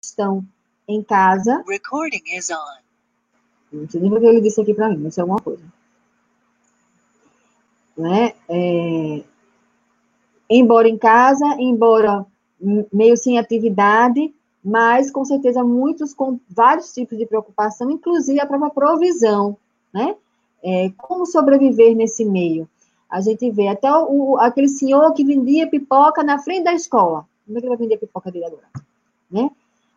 estão em casa. Recording is on. Não sei nem o que ele disse aqui para mim, mas é alguma coisa. Né? Embora em casa, embora meio sem atividade, mas com certeza muitos com vários tipos de preocupação, inclusive a própria provisão, né? Como sobreviver nesse meio? A gente vê até aquele senhor que vendia pipoca na frente da escola. Como é que ele vai vender pipoca dele agora? Né?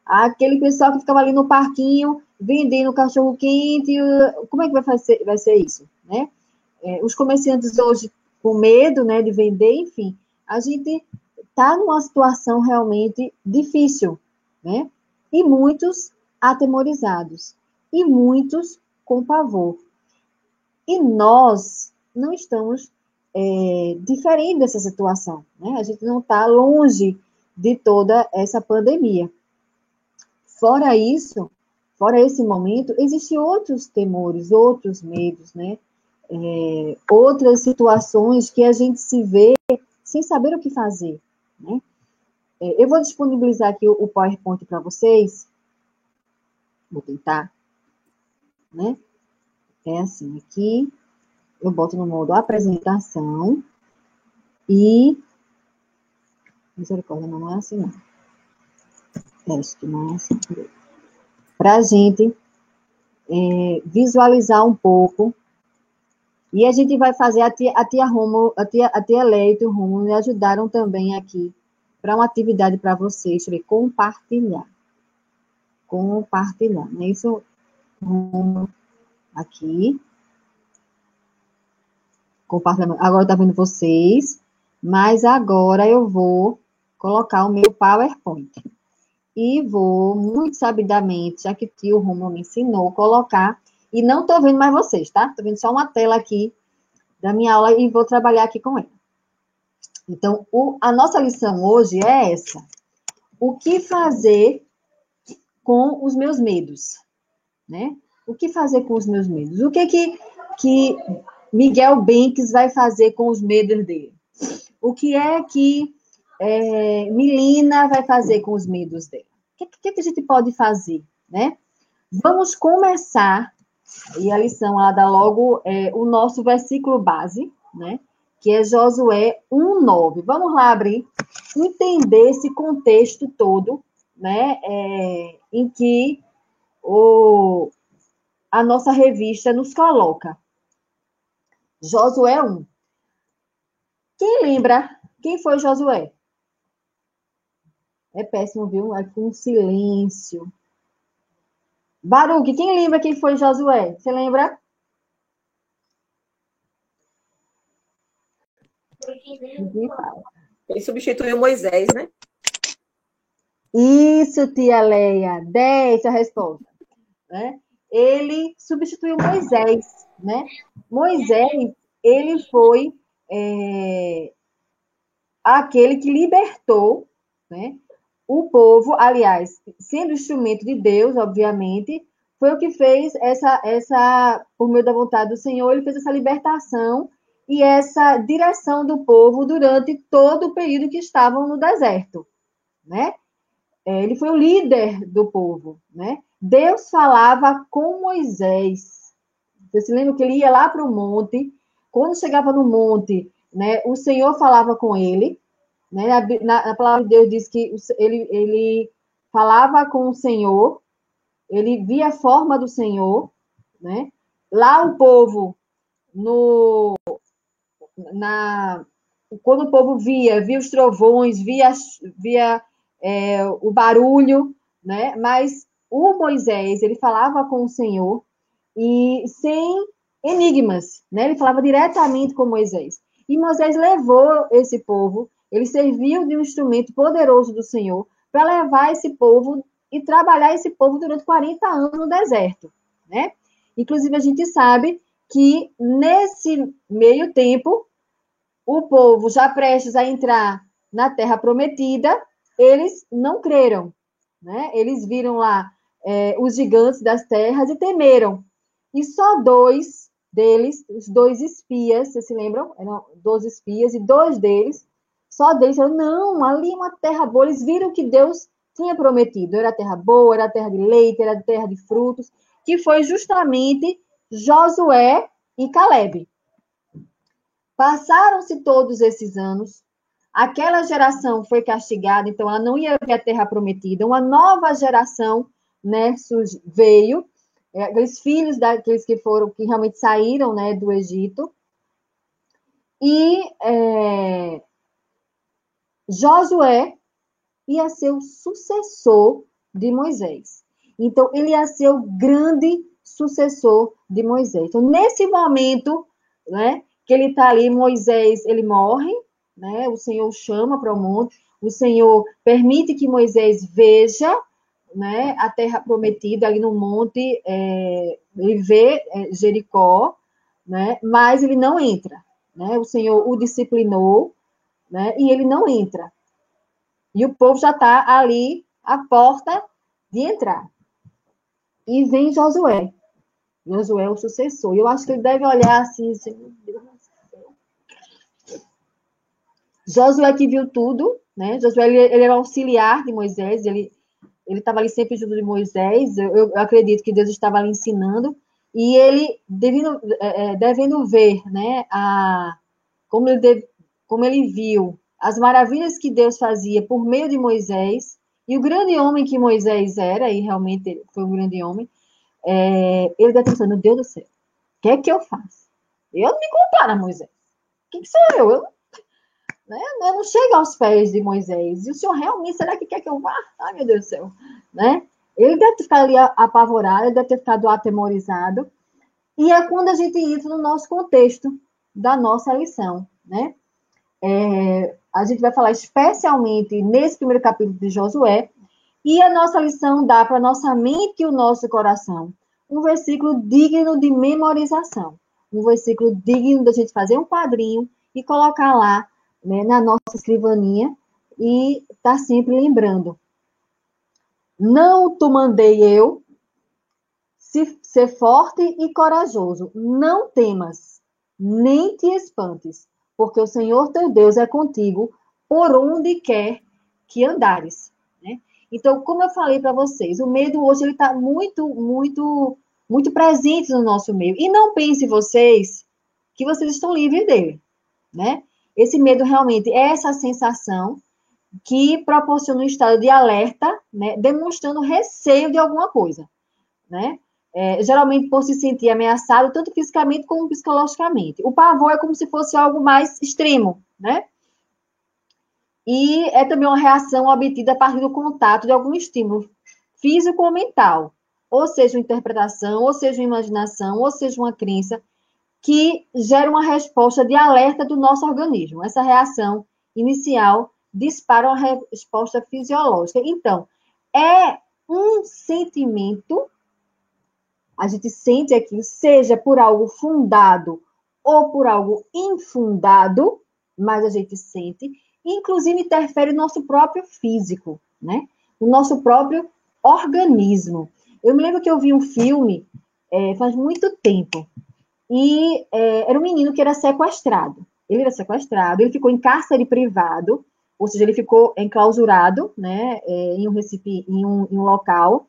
Aquele pessoal que ficava ali no parquinho vendendo cachorro quente, como é que vai ser isso? Né? Os comerciantes hoje com medo, né, de vender, enfim, a gente está numa situação realmente difícil, né? E muitos atemorizados, e muitos com pavor. E nós não estamos diferentes dessa situação, né? A gente não está longe de toda essa pandemia. Fora isso, fora esse momento, existem outros temores, outros medos, né? Outras situações que a gente se vê sem saber o que fazer, né? Eu vou disponibilizar aqui o PowerPoint para vocês. Vou tentar, né? É assim, aqui eu boto no modo apresentação e... Misericórdia, não é assim, não. Acho que não é assim. Para a gente visualizar um pouco. E a gente vai fazer a tia Romo, a tia Leite e o Romo me ajudaram também aqui para uma atividade para vocês. Deixa eu ver, compartilhar. Compartilhar, não é isso? Aqui. Compartilhamento. Agora está vendo vocês, mas agora eu vou colocar o meu PowerPoint. E vou, muito sabidamente, já que o tio Romo me ensinou, colocar. E não estou vendo mais vocês, tá? Estou vendo só uma tela aqui da minha aula e vou trabalhar aqui com ela. Então, a nossa lição hoje é essa. O que fazer com os meus medos? Né? O que fazer com os meus medos? O que Miguel Benques vai fazer com os medos dele? O que é que Milena vai fazer com os medos dela? O que a gente pode fazer? Né? Vamos começar, e a lição ela dá logo o nosso versículo base, né? Que é Josué 1:9. Vamos lá abrir, entender esse contexto todo, né? Em que a nossa revista nos coloca. Josué 1. Quem lembra quem foi Josué? É péssimo, viu? Aqui um silêncio. Baruque, quem lembra quem foi Josué? Você lembra? Ninguém fala. Ele substituiu Moisés, né? Isso, tia Leia. 10 a resposta. Né? Ele substituiu Moisés, né? Moisés, ele foi aquele que libertou, né, o povo, aliás, sendo instrumento de Deus, obviamente, foi o que fez por meio da vontade do Senhor, ele fez essa libertação e essa direção do povo durante todo o período que estavam no deserto, né? Ele foi o líder do povo, né? Deus falava com Moisés. Você se lembra que ele ia lá para o monte? Quando chegava no monte, né, o Senhor falava com ele. Né? Na palavra de Deus diz que ele falava com o Senhor, ele via a forma do Senhor. Né? Lá o povo, quando o povo via os trovões, via o barulho, né? Mas o Moisés, ele falava com o Senhor e sem enigmas, né? Ele falava diretamente com Moisés. E Moisés levou esse povo, ele serviu de um instrumento poderoso do Senhor para levar esse povo e trabalhar esse povo durante 40 anos no deserto, né? Inclusive, a gente sabe que nesse meio tempo, o povo já prestes a entrar na Terra Prometida, eles não creram, né? Eles viram lá os gigantes das terras e temeram. E só 2 deles, os 2 espias, vocês se lembram? Eram 12 espias, e 2 deles, só deles falaram, não, ali é uma terra boa. Eles viram que Deus tinha prometido. Era terra boa, era terra de leite, era terra de frutos, que foi justamente Josué e Calebe. Passaram-se todos esses anos, aquela geração foi castigada, então ela não ia ver a terra prometida, uma nova geração, né, veio, aqueles filhos daqueles que realmente saíram, né, do Egito, e Josué ia ser o sucessor de Moisés. Então, ele ia ser o grande sucessor de Moisés. Então, nesse momento, né, que ele está ali, Moisés, ele morre, né, o Senhor chama para o monte, o Senhor permite que Moisés veja, né, a terra prometida ali no monte, ele vê Jericó, né, mas ele não entra, né, o Senhor o disciplinou, né, e ele não entra. E o povo já está ali à porta de entrar. E vem Josué. Josué é o sucessor. E eu acho que ele deve olhar assim, meu Deus do céu. Josué que viu tudo, né? Josué, ele era auxiliar de Moisés, ele estava ali sempre junto de Moisés, eu acredito que Deus estava ali ensinando, e ele devendo ver, né, como ele viu as maravilhas que Deus fazia por meio de Moisés, e o grande homem que Moisés era, e realmente foi um grande homem, ele deve pensar, meu Deus do céu, o que é que eu faço? Eu não me comparo a Moisés. Quem que sou eu? Eu não chego aos pés de Moisés. E o senhor realmente, será que quer que eu vá? Ai, meu Deus do céu. Né? Ele deve ter ficado ali apavorado, ele deve ter ficado atemorizado. E é quando a gente entra no nosso contexto da nossa lição, né? A gente vai falar especialmente nesse primeiro capítulo de Josué, e a nossa lição dá para a nossa mente e o nosso coração um versículo digno de memorização, um versículo digno da gente fazer um quadrinho e colocar lá, né, na nossa escrivaninha e estar sempre lembrando. Não te mandei eu ser forte e corajoso, não temas, nem te espantes, porque o Senhor teu Deus é contigo por onde quer que andares. Né? Então, como eu falei para vocês, o medo hoje está muito, muito, muito presente no nosso meio. E não pense vocês que vocês estão livres dele. Né? Esse medo realmente é essa sensação que proporciona um estado de alerta, né, demonstrando receio de alguma coisa. Né? Geralmente por se sentir ameaçado, tanto fisicamente como psicologicamente. O pavor é como se fosse algo mais extremo, né? E é também uma reação obtida a partir do contato de algum estímulo físico ou mental, ou seja, uma interpretação, ou seja, uma imaginação, ou seja, uma crença, que gera uma resposta de alerta do nosso organismo. Essa reação inicial dispara uma resposta fisiológica. Então, é um sentimento, a gente sente aquilo, seja por algo fundado ou por algo infundado, mas a gente sente, inclusive interfere no nosso próprio físico, né? No nosso próprio organismo. Eu me lembro que eu vi um filme faz muito tempo, e era um menino que era sequestrado. Ele era sequestrado, ele ficou em cárcere privado, ou seja, ele ficou enclausurado, né, em um local,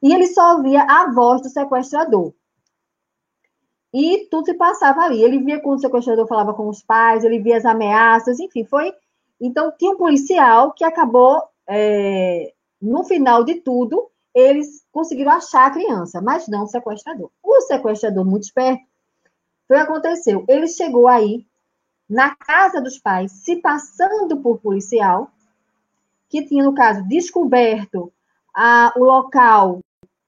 e ele só ouvia a voz do sequestrador. E tudo se passava ali. Ele via quando o sequestrador falava com os pais, ele via as ameaças, enfim, foi... Então, tinha um policial que acabou, no final de tudo, eles conseguiram achar a criança, mas não o sequestrador. O sequestrador, muito esperto, foi o que aconteceu. Ele chegou aí, na casa dos pais, se passando por policial, que tinha, no caso, descoberto o local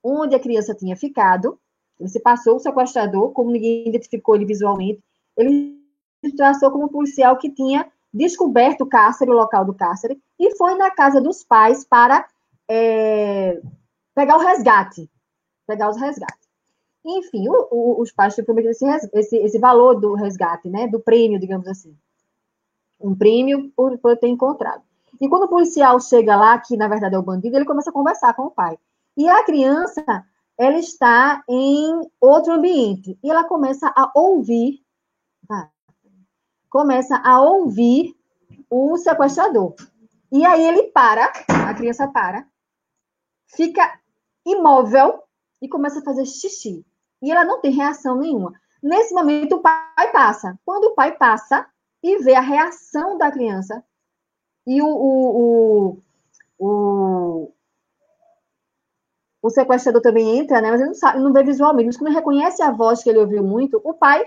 onde a criança tinha ficado. Ele se passou o sequestrador, como ninguém identificou ele visualmente, ele se traçou como um policial que tinha descoberto o cárcere, o local do cárcere, e foi na casa dos pais para pegar o resgate, pegar os resgates. Enfim, os pais tinham prometido esse valor do resgate, né, do prêmio, digamos assim. Um prêmio por ter encontrado. E quando o policial chega lá, que na verdade é o bandido, ele começa a conversar com o pai. E a criança, ela está em outro ambiente. E ela começa a ouvir o sequestrador. E aí ele para, a criança para, fica imóvel e começa a fazer xixi. E ela não tem reação nenhuma. Nesse momento, o pai passa. Quando o pai passa e vê a reação da criança, e o sequestrador também entra, né? Mas ele não sabe, não vê visualmente. Mas quando ele reconhece a voz que ele ouviu muito, o pai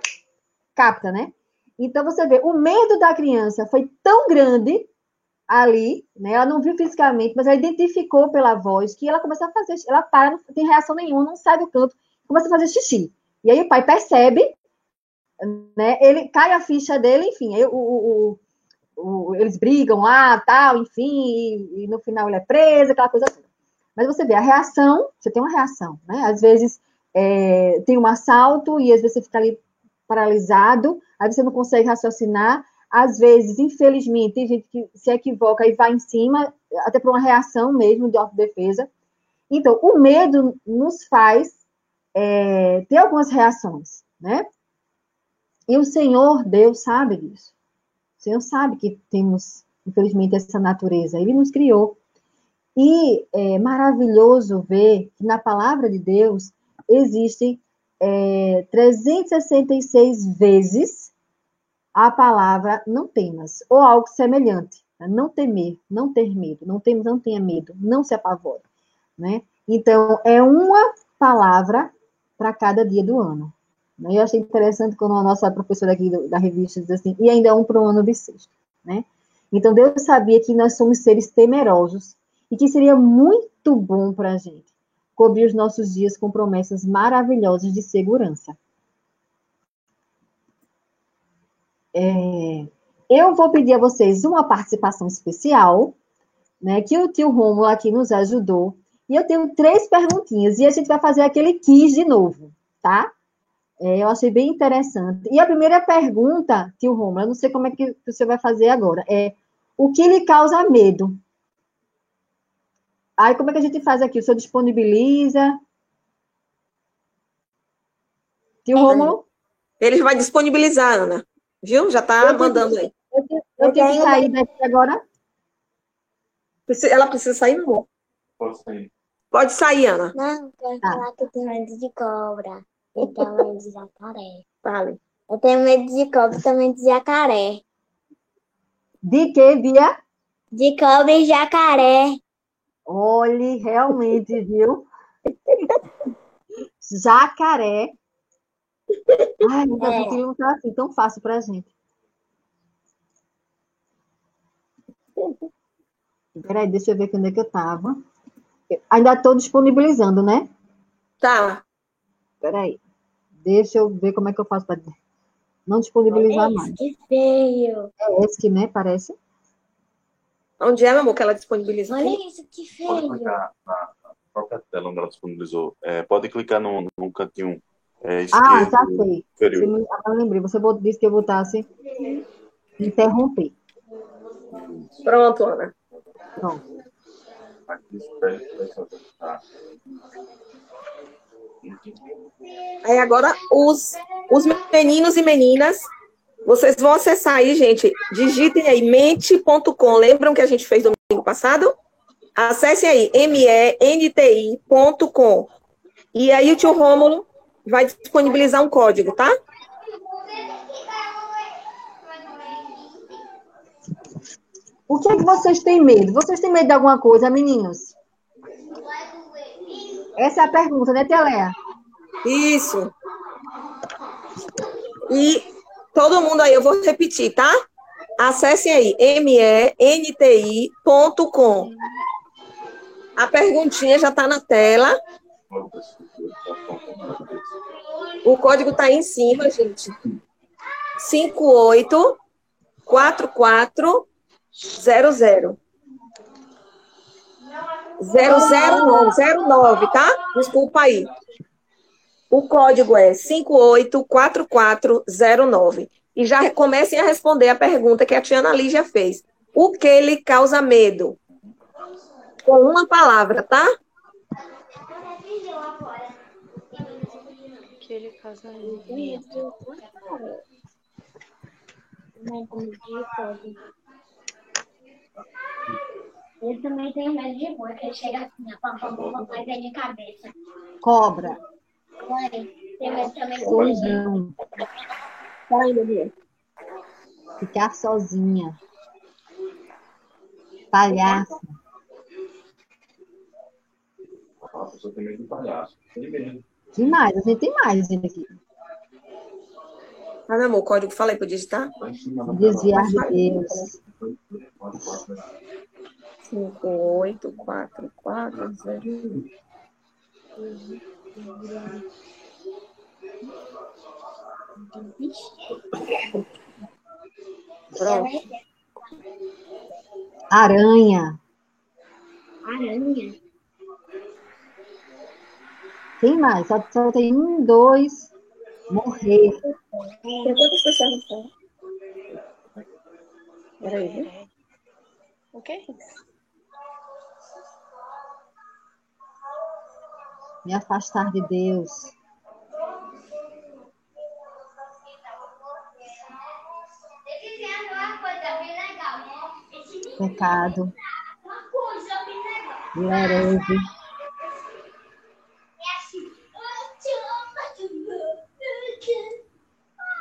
capta, né? Então você vê, o medo da criança foi tão grande ali, né? Ela não viu fisicamente, mas ela identificou pela voz que ela começa a fazer, ela para, não tem reação nenhuma, não sai do canto, começa a fazer xixi. E aí o pai percebe, né? Ele cai a ficha dele, enfim, aí eles brigam lá, tal, enfim, e no final ele é preso, aquela coisa toda. Mas você vê a reação, você tem uma reação, né? Às vezes tem um assalto e às vezes você fica ali paralisado, aí você não consegue raciocinar. Às vezes, infelizmente, tem gente que se equivoca e vai em cima, até por uma reação mesmo de autodefesa. Então, o medo nos faz ter algumas reações, né? E o Senhor, Deus, sabe disso. O Senhor sabe que temos, infelizmente, essa natureza. Ele nos criou. E é maravilhoso ver que na palavra de Deus existem 366 vezes a palavra não temas, ou algo semelhante. Né? Não temer, não ter medo, não tenha medo, não se apavore. Né? Então, é uma palavra para cada dia do ano. Né? Eu achei interessante quando a nossa professora aqui da revista diz assim, e ainda é um para o ano bissexto. Né? Então, Deus sabia que nós somos seres temerosos e que seria muito bom para a gente cobrir os nossos dias com promessas maravilhosas de segurança. Eu vou pedir a vocês uma participação especial, né, que o tio Rômulo aqui nos ajudou. E eu tenho 3 perguntinhas e a gente vai fazer aquele quiz de novo, tá? Eu achei bem interessante. E a primeira pergunta, tio Rômulo, eu não sei como é que você vai fazer agora, o que lhe causa medo? Aí, como é que a gente faz aqui? O senhor disponibiliza? Tio Rômulo? Ele vai disponibilizar, Ana. Viu? Já está mandando aí. Eu tenho que sair daqui agora? Ela precisa sair, não, amor? Pode sair. Pode sair, Ana. Não, quero falar que eu tenho medo de cobra e também de jacaré. Fale. Eu tenho medo de cobra e também de jacaré. De que, Bia? De cobra e jacaré. Olhe, realmente, viu? Jacaré. Ai, nunca vi que não tá assim tão fácil pra gente. Peraí, deixa eu ver onde é que eu tava. Ainda estou disponibilizando, né? Tá. Peraí. Deixa eu ver como é que eu faço para não disponibilizar Olha mais. isso, que feio. É esse que, né? Parece. Onde é, meu amor, que ela disponibiliza? Olha isso, que Pode feio. clicar na própria tela onde ela disponibilizou. Pode clicar no cantinho Ah, esquerdo já sei. inferior. Eu lembrei. Você disse que eu botasse interromper. Pronto, Ana. Pronto. Aqui, espera, tá. Aí agora, os meninos e meninas, vocês vão acessar aí, gente. Digitem aí mente.com. Lembram que a gente fez domingo passado? Acessem aí, menti.com. E aí o tio Rômulo vai disponibilizar um código, tá? O que é que vocês têm medo? Vocês têm medo de alguma coisa, meninos? Essa é a pergunta, né, Tia Léa? Isso. E todo mundo aí, eu vou repetir, tá? Acessem aí, menti.com. A perguntinha já está na tela. O código está aí em cima, gente. 584400. 09, tá? Desculpa aí. O código é 584409. E já comecem a responder a pergunta que a tia Ana Lígia fez. O que lhe causa medo? Com uma palavra, tá? O que ele causa medo? Eu também tenho medo de boi, que ele chega assim, ó, pam, pam, pam, pam, mas é de cabeça. Cobra, Mãe, tenho medo também de boi. solidão, Peraí, bebê. ficar sozinha, palhaço. A pessoa tem medo de palhaço. Tem medo. Demais, a gente tem mais gente aqui. Ah, meu amor, o código falei para digitar? Tá em cima da Desviar Mas de vai. Deus. 584440. Pronto. Aranha. Aranha. Tem mais, só tem 1, 2. Morrer. Tem quantas pessoas no céu? Peraí, viu? O que é isso? Me afastar de Deus. Pecado. E herege.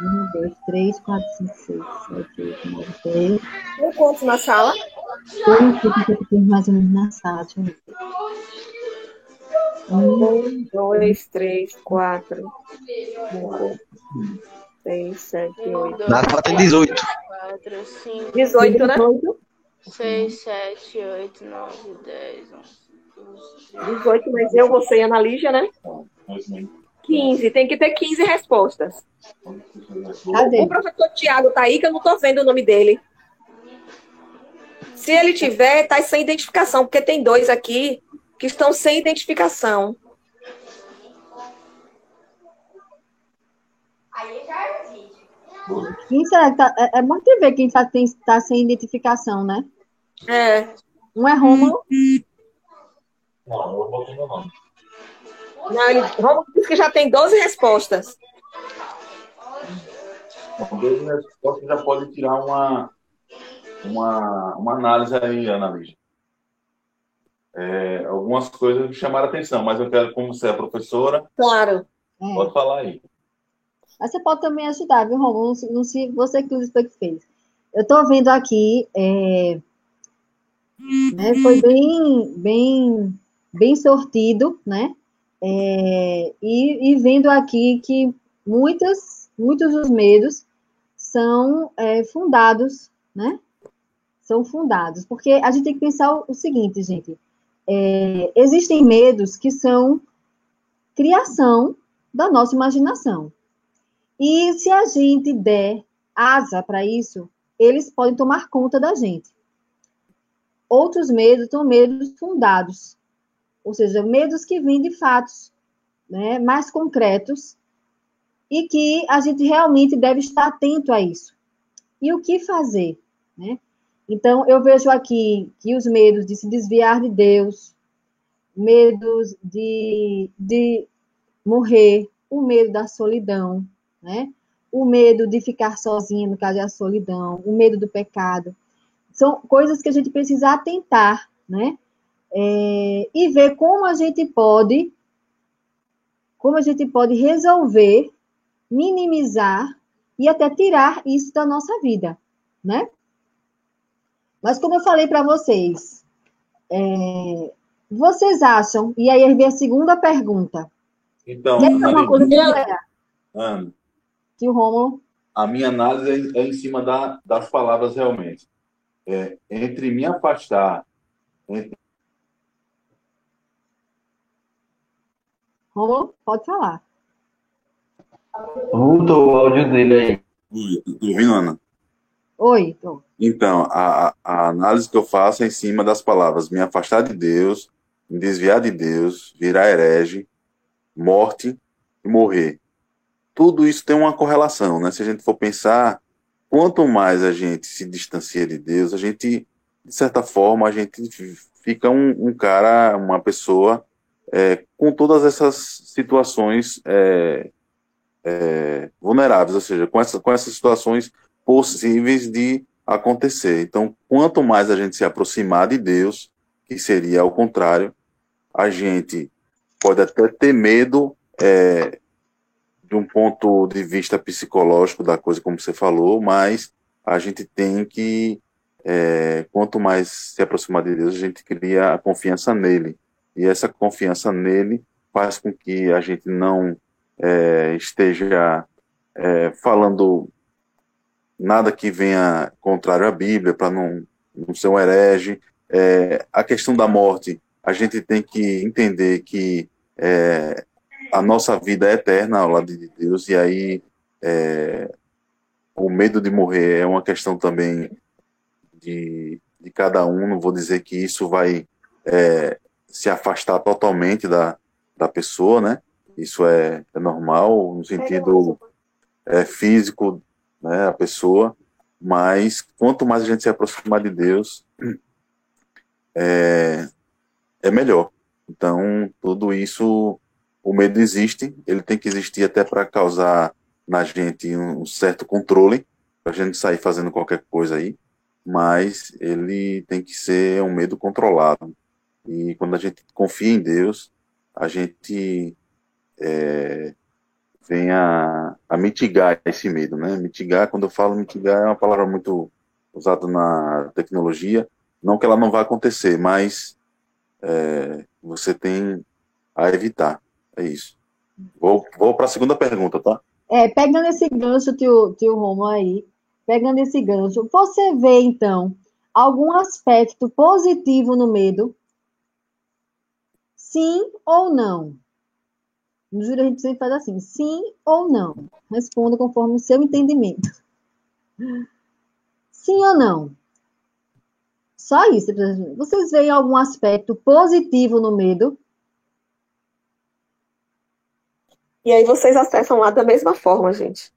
1, 2, 3, 4, 5, 6, 7, 8, 9, 10. Tem quantos na sala? Tem mais ou menos na sala. Deixa eu ver. 1, 2, 3, 4, 5, 6, 7, 8. Na sala tem 18. 4, 5, 18, né? 6, 7, 8, 9, 10, 11, 12, 18, mas eu, você e a Ana Lígia, né? 15. Tem que ter 15 respostas. Cadê? O professor Tiago tá aí, que eu não tô vendo o nome dele. Se ele tiver, tá sem identificação, porque tem 2 aqui que estão sem identificação. Quem será que tá? É bom te ver quem tá sem identificação, né? É. Um é Rômulo. Não, eu botei meu nome. Não, Romulo disse que já tem 12 respostas. Com 12 respostas já pode tirar uma análise aí, Ana Lígia. Algumas coisas me chamaram a atenção, mas eu quero, como você é professora, Claro. pode falar aí. Mas você pode também ajudar, viu, Rômulo? Não se você que foi que fez. Eu tô vendo aqui, né, foi bem sortido, né? E vendo aqui que muitos dos medos são fundados, né? São fundados. Porque a gente tem que pensar o seguinte, gente. Existem medos que são criação da nossa imaginação. E se a gente der asa para isso, eles podem tomar conta da gente. Outros medos são medos fundados, ou seja, medos que vêm de fatos, né, mais concretos e que a gente realmente deve estar atento a isso. E o que fazer, né? Então, eu vejo aqui que os medos de se desviar de Deus, medos de morrer, o medo da solidão, né? O medo de ficar sozinha, no caso da solidão, o medo do pecado. São coisas que a gente precisa atentar, né? E ver como a gente pode resolver, minimizar e até tirar isso da nossa vida, né? Mas como eu falei para vocês, vocês acham, e aí vem a segunda pergunta. Então, Quer dizer uma coisa que galera? Ana, Que o Rômulo... a minha análise é em cima das palavras realmente. Entre me afastar... Rômulo, pode falar. Muda o áudio dele aí. Tá ouvindo, Ana? Oi, tô. Então, a análise que eu faço é em cima das palavras me afastar de Deus, me desviar de Deus, virar herege, morte e morrer. Tudo isso tem uma correlação, né? Se a gente for pensar, quanto mais a gente se distancia de Deus, a gente, de certa forma, a gente fica um cara, uma pessoa com todas essas situações vulneráveis, ou seja, com essas situações possíveis de acontecer. Então, quanto mais a gente se aproximar de Deus, que seria ao contrário, a gente pode até ter medo de um ponto de vista psicológico da coisa, como você falou, mas a gente tem que, quanto mais se aproximar de Deus, a gente cria a confiança nele. E essa confiança nele faz com que a gente não esteja falando nada que venha contrário à Bíblia, para não ser um herege. A questão da morte, a gente tem que entender que a nossa vida é eterna ao lado de Deus, e aí o medo de morrer é uma questão também de cada um. Não vou dizer que isso vai se afastar totalmente da pessoa, né? Isso é normal, no sentido físico, né, a pessoa, mas quanto mais a gente se aproximar de Deus, é melhor. Então, tudo isso, o medo existe, ele tem que existir até para causar na gente um certo controle, para a gente sair fazendo qualquer coisa aí, mas ele tem que ser um medo controlado. E quando a gente confia em Deus, a gente vem a mitigar esse medo, né? Mitigar, quando eu falo mitigar, é uma palavra muito usada na tecnologia, não que ela não vá acontecer, mas você tem a evitar, é isso. Vou para a segunda pergunta, tá? Pegando esse gancho, tio Romulo aí, pegando esse gancho, você vê, então, algum aspecto positivo no medo? Sim ou não? No júri a gente sempre faz assim, sim ou não. Responda conforme o seu entendimento. Sim ou não? Só isso. Vocês veem algum aspecto positivo no medo? E aí vocês acessam lá da mesma forma, gente.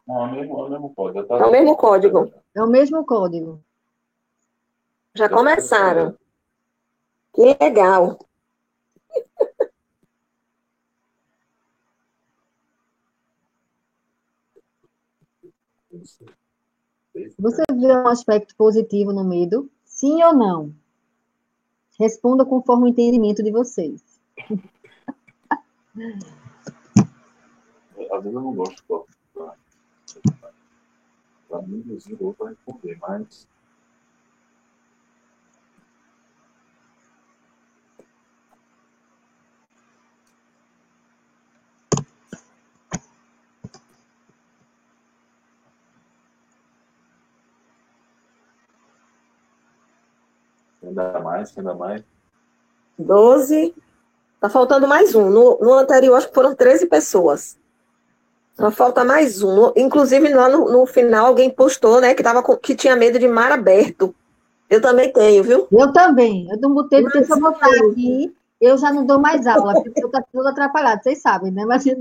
Não, é o mesmo código. É o mesmo código. É o mesmo código. Já começaram. Que legal. Você vê um aspecto positivo no medo? Sim ou não? Responda conforme o entendimento de vocês. Às vezes eu não gosto para mim, inclusive, eu vou responder, mas ainda mais. 12. Tá faltando mais um. No anterior, acho que foram 13 pessoas. Só falta mais um. Inclusive, lá no final, alguém postou, né, que tinha medo de mar aberto. Eu também tenho, viu? Eu também. Eu não botei, porque se eu botar Mas, aqui, eu já não dou mais aula, porque eu estou tudo atrapalhado, vocês sabem, né? Mas eu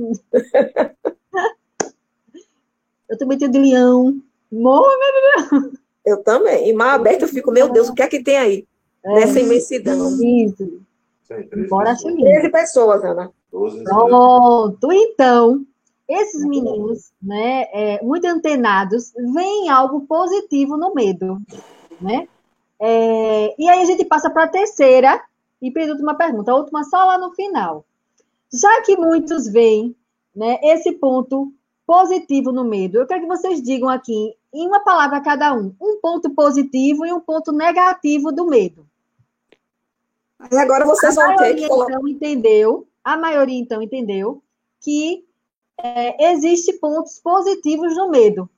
também tenho de leão. Morro, eu também. E mar aberto, eu fico, meu Deus, o que é que tem aí? Nessa imensidão. isso. Bora acho lindo. 13 pessoas, Ana. Pronto. Então, esses meninos, né, muito antenados, veem algo positivo no medo, né? E aí a gente passa para a terceira e penúltima pergunta, a última só lá no final. Já que muitos veem, né, esse ponto positivo no medo, eu quero que vocês digam aqui, em uma palavra cada um ponto positivo e um ponto negativo do medo. E agora vocês vão ter que colocar. A maioria, então, entendeu que existe pontos positivos no medo,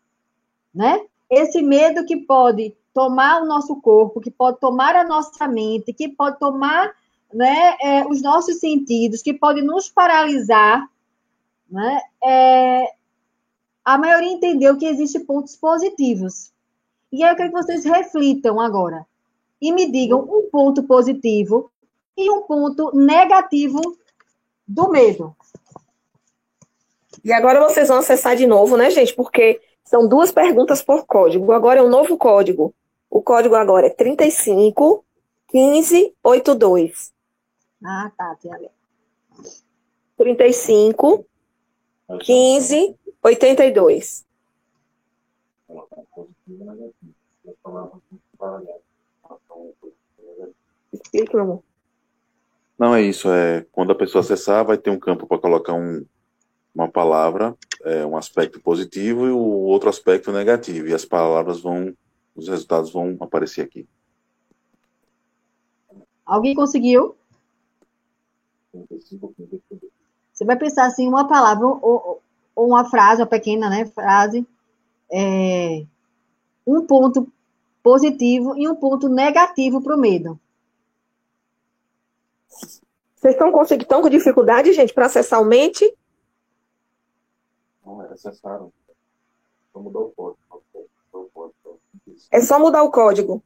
né? Esse medo que pode tomar o nosso corpo, que pode tomar a nossa mente, que pode tomar, né, os nossos sentidos, que pode nos paralisar, né? A maioria entendeu que existem pontos positivos. E aí eu quero que vocês reflitam agora e me digam um ponto positivo e um ponto negativo do medo. E agora vocês vão acessar de novo, né, gente? Porque são 2 perguntas por código. Agora é um novo código. O código agora é 35 15 82. Ah, tá, tia. 35 15 82. Explique, meu amor. Não, é isso. Quando a pessoa acessar, vai ter um campo para colocar uma palavra, um aspecto positivo e o outro aspecto negativo. E os resultados vão aparecer aqui. Alguém conseguiu? Você vai pensar assim, uma palavra ou uma frase, uma pequena, né, frase, um ponto positivo e um ponto negativo para o medo. Vocês estão com dificuldade, gente, para acessar o mente? Não, acessaram. Vou mudar o código. É só mudar o código.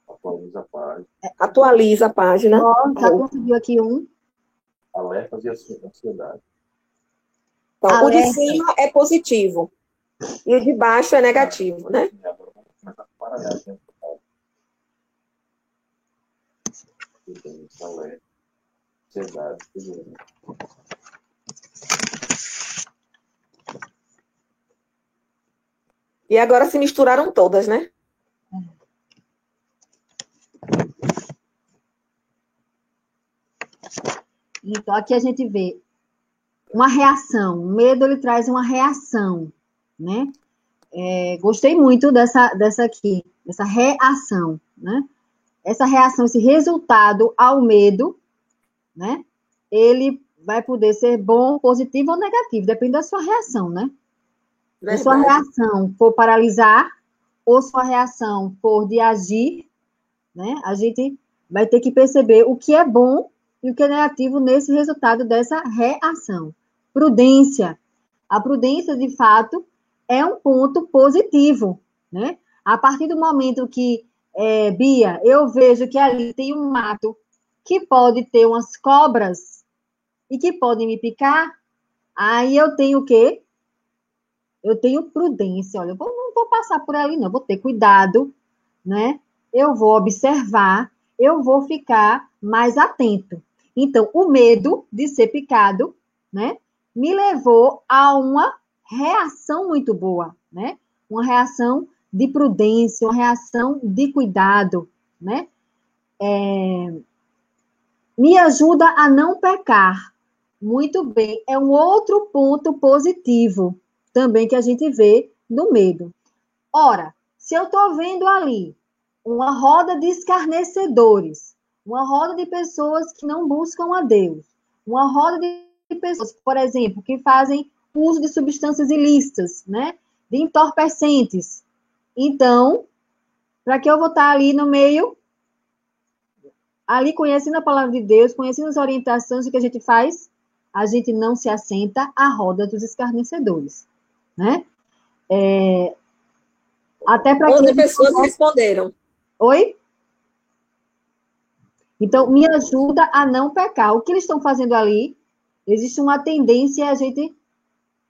Atualiza a página. Atualiza a página. Ó, já conseguiu aqui um. Alertas e ansiedade. Então, o de Alerta. cima é positivo. E o de baixo é negativo, né? E agora se misturaram todas, né? Então, aqui a gente vê uma reação. O medo, ele traz uma reação, né? Gostei muito dessa aqui, dessa reação, né? Essa reação, esse resultado ao medo, né? Ele vai poder ser bom, positivo ou negativo, depende da sua reação, né? Se a sua reação for paralisar, ou sua reação for de agir, né? A gente vai ter que perceber o que é bom e o que é negativo nesse resultado dessa reação. Prudência. A prudência, de fato, é um ponto positivo, né? A partir do momento que, Bia, eu vejo que ali tem um mato que pode ter umas cobras e que podem me picar, aí eu tenho o quê? Eu tenho prudência. Olha, não vou passar por ali, não. Eu vou ter cuidado, né? Eu vou observar, eu vou ficar mais atento. Então, o medo de ser picado, né, me levou a uma reação muito boa, né? Uma reação de prudência, uma reação de cuidado, né? Me ajuda a não pecar. Muito bem. É um outro ponto positivo também que a gente vê no medo. Ora, se eu estou vendo ali uma roda de escarnecedores, uma roda de pessoas que não buscam a Deus, uma roda de pessoas, por exemplo, que fazem uso de substâncias ilícitas, né? De entorpecentes. Então, para que eu vou estar ali no meio, ali conhecendo a palavra de Deus, conhecendo as orientações, o que a gente faz? A gente não se assenta à roda dos escarnecedores, né? Até para 11 pessoas responderam. Oi? Então, me ajuda a não pecar. O que eles estão fazendo ali? Existe uma tendência a gente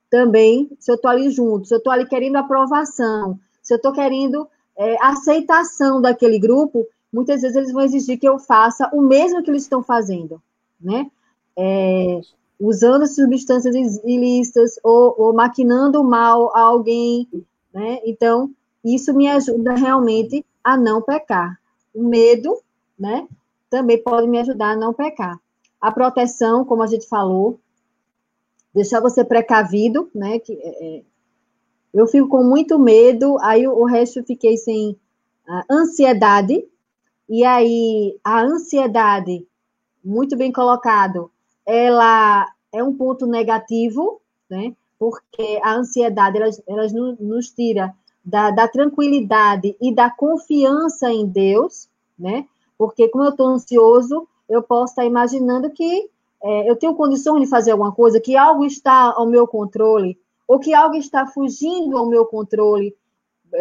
também, se eu estou ali junto, se eu estou ali querendo aprovação, se eu estou querendo aceitação daquele grupo, muitas vezes eles vão exigir que eu faça o mesmo que eles estão fazendo, né? Usando substâncias ilícitas ou maquinando mal a alguém, né? Então, isso me ajuda realmente a não pecar. O medo, né, também pode me ajudar a não pecar. A proteção, como a gente falou, deixar você precavido, né, eu fico com muito medo, aí o resto eu fiquei sem ansiedade, e aí a ansiedade, muito bem colocado, ela é um ponto negativo, né, porque a ansiedade, ela nos tira da tranquilidade e da confiança em Deus, né? Porque como eu estou ansioso, eu posso estar imaginando que eu tenho condições de fazer alguma coisa, que algo está ao meu controle, ou que algo está fugindo ao meu controle,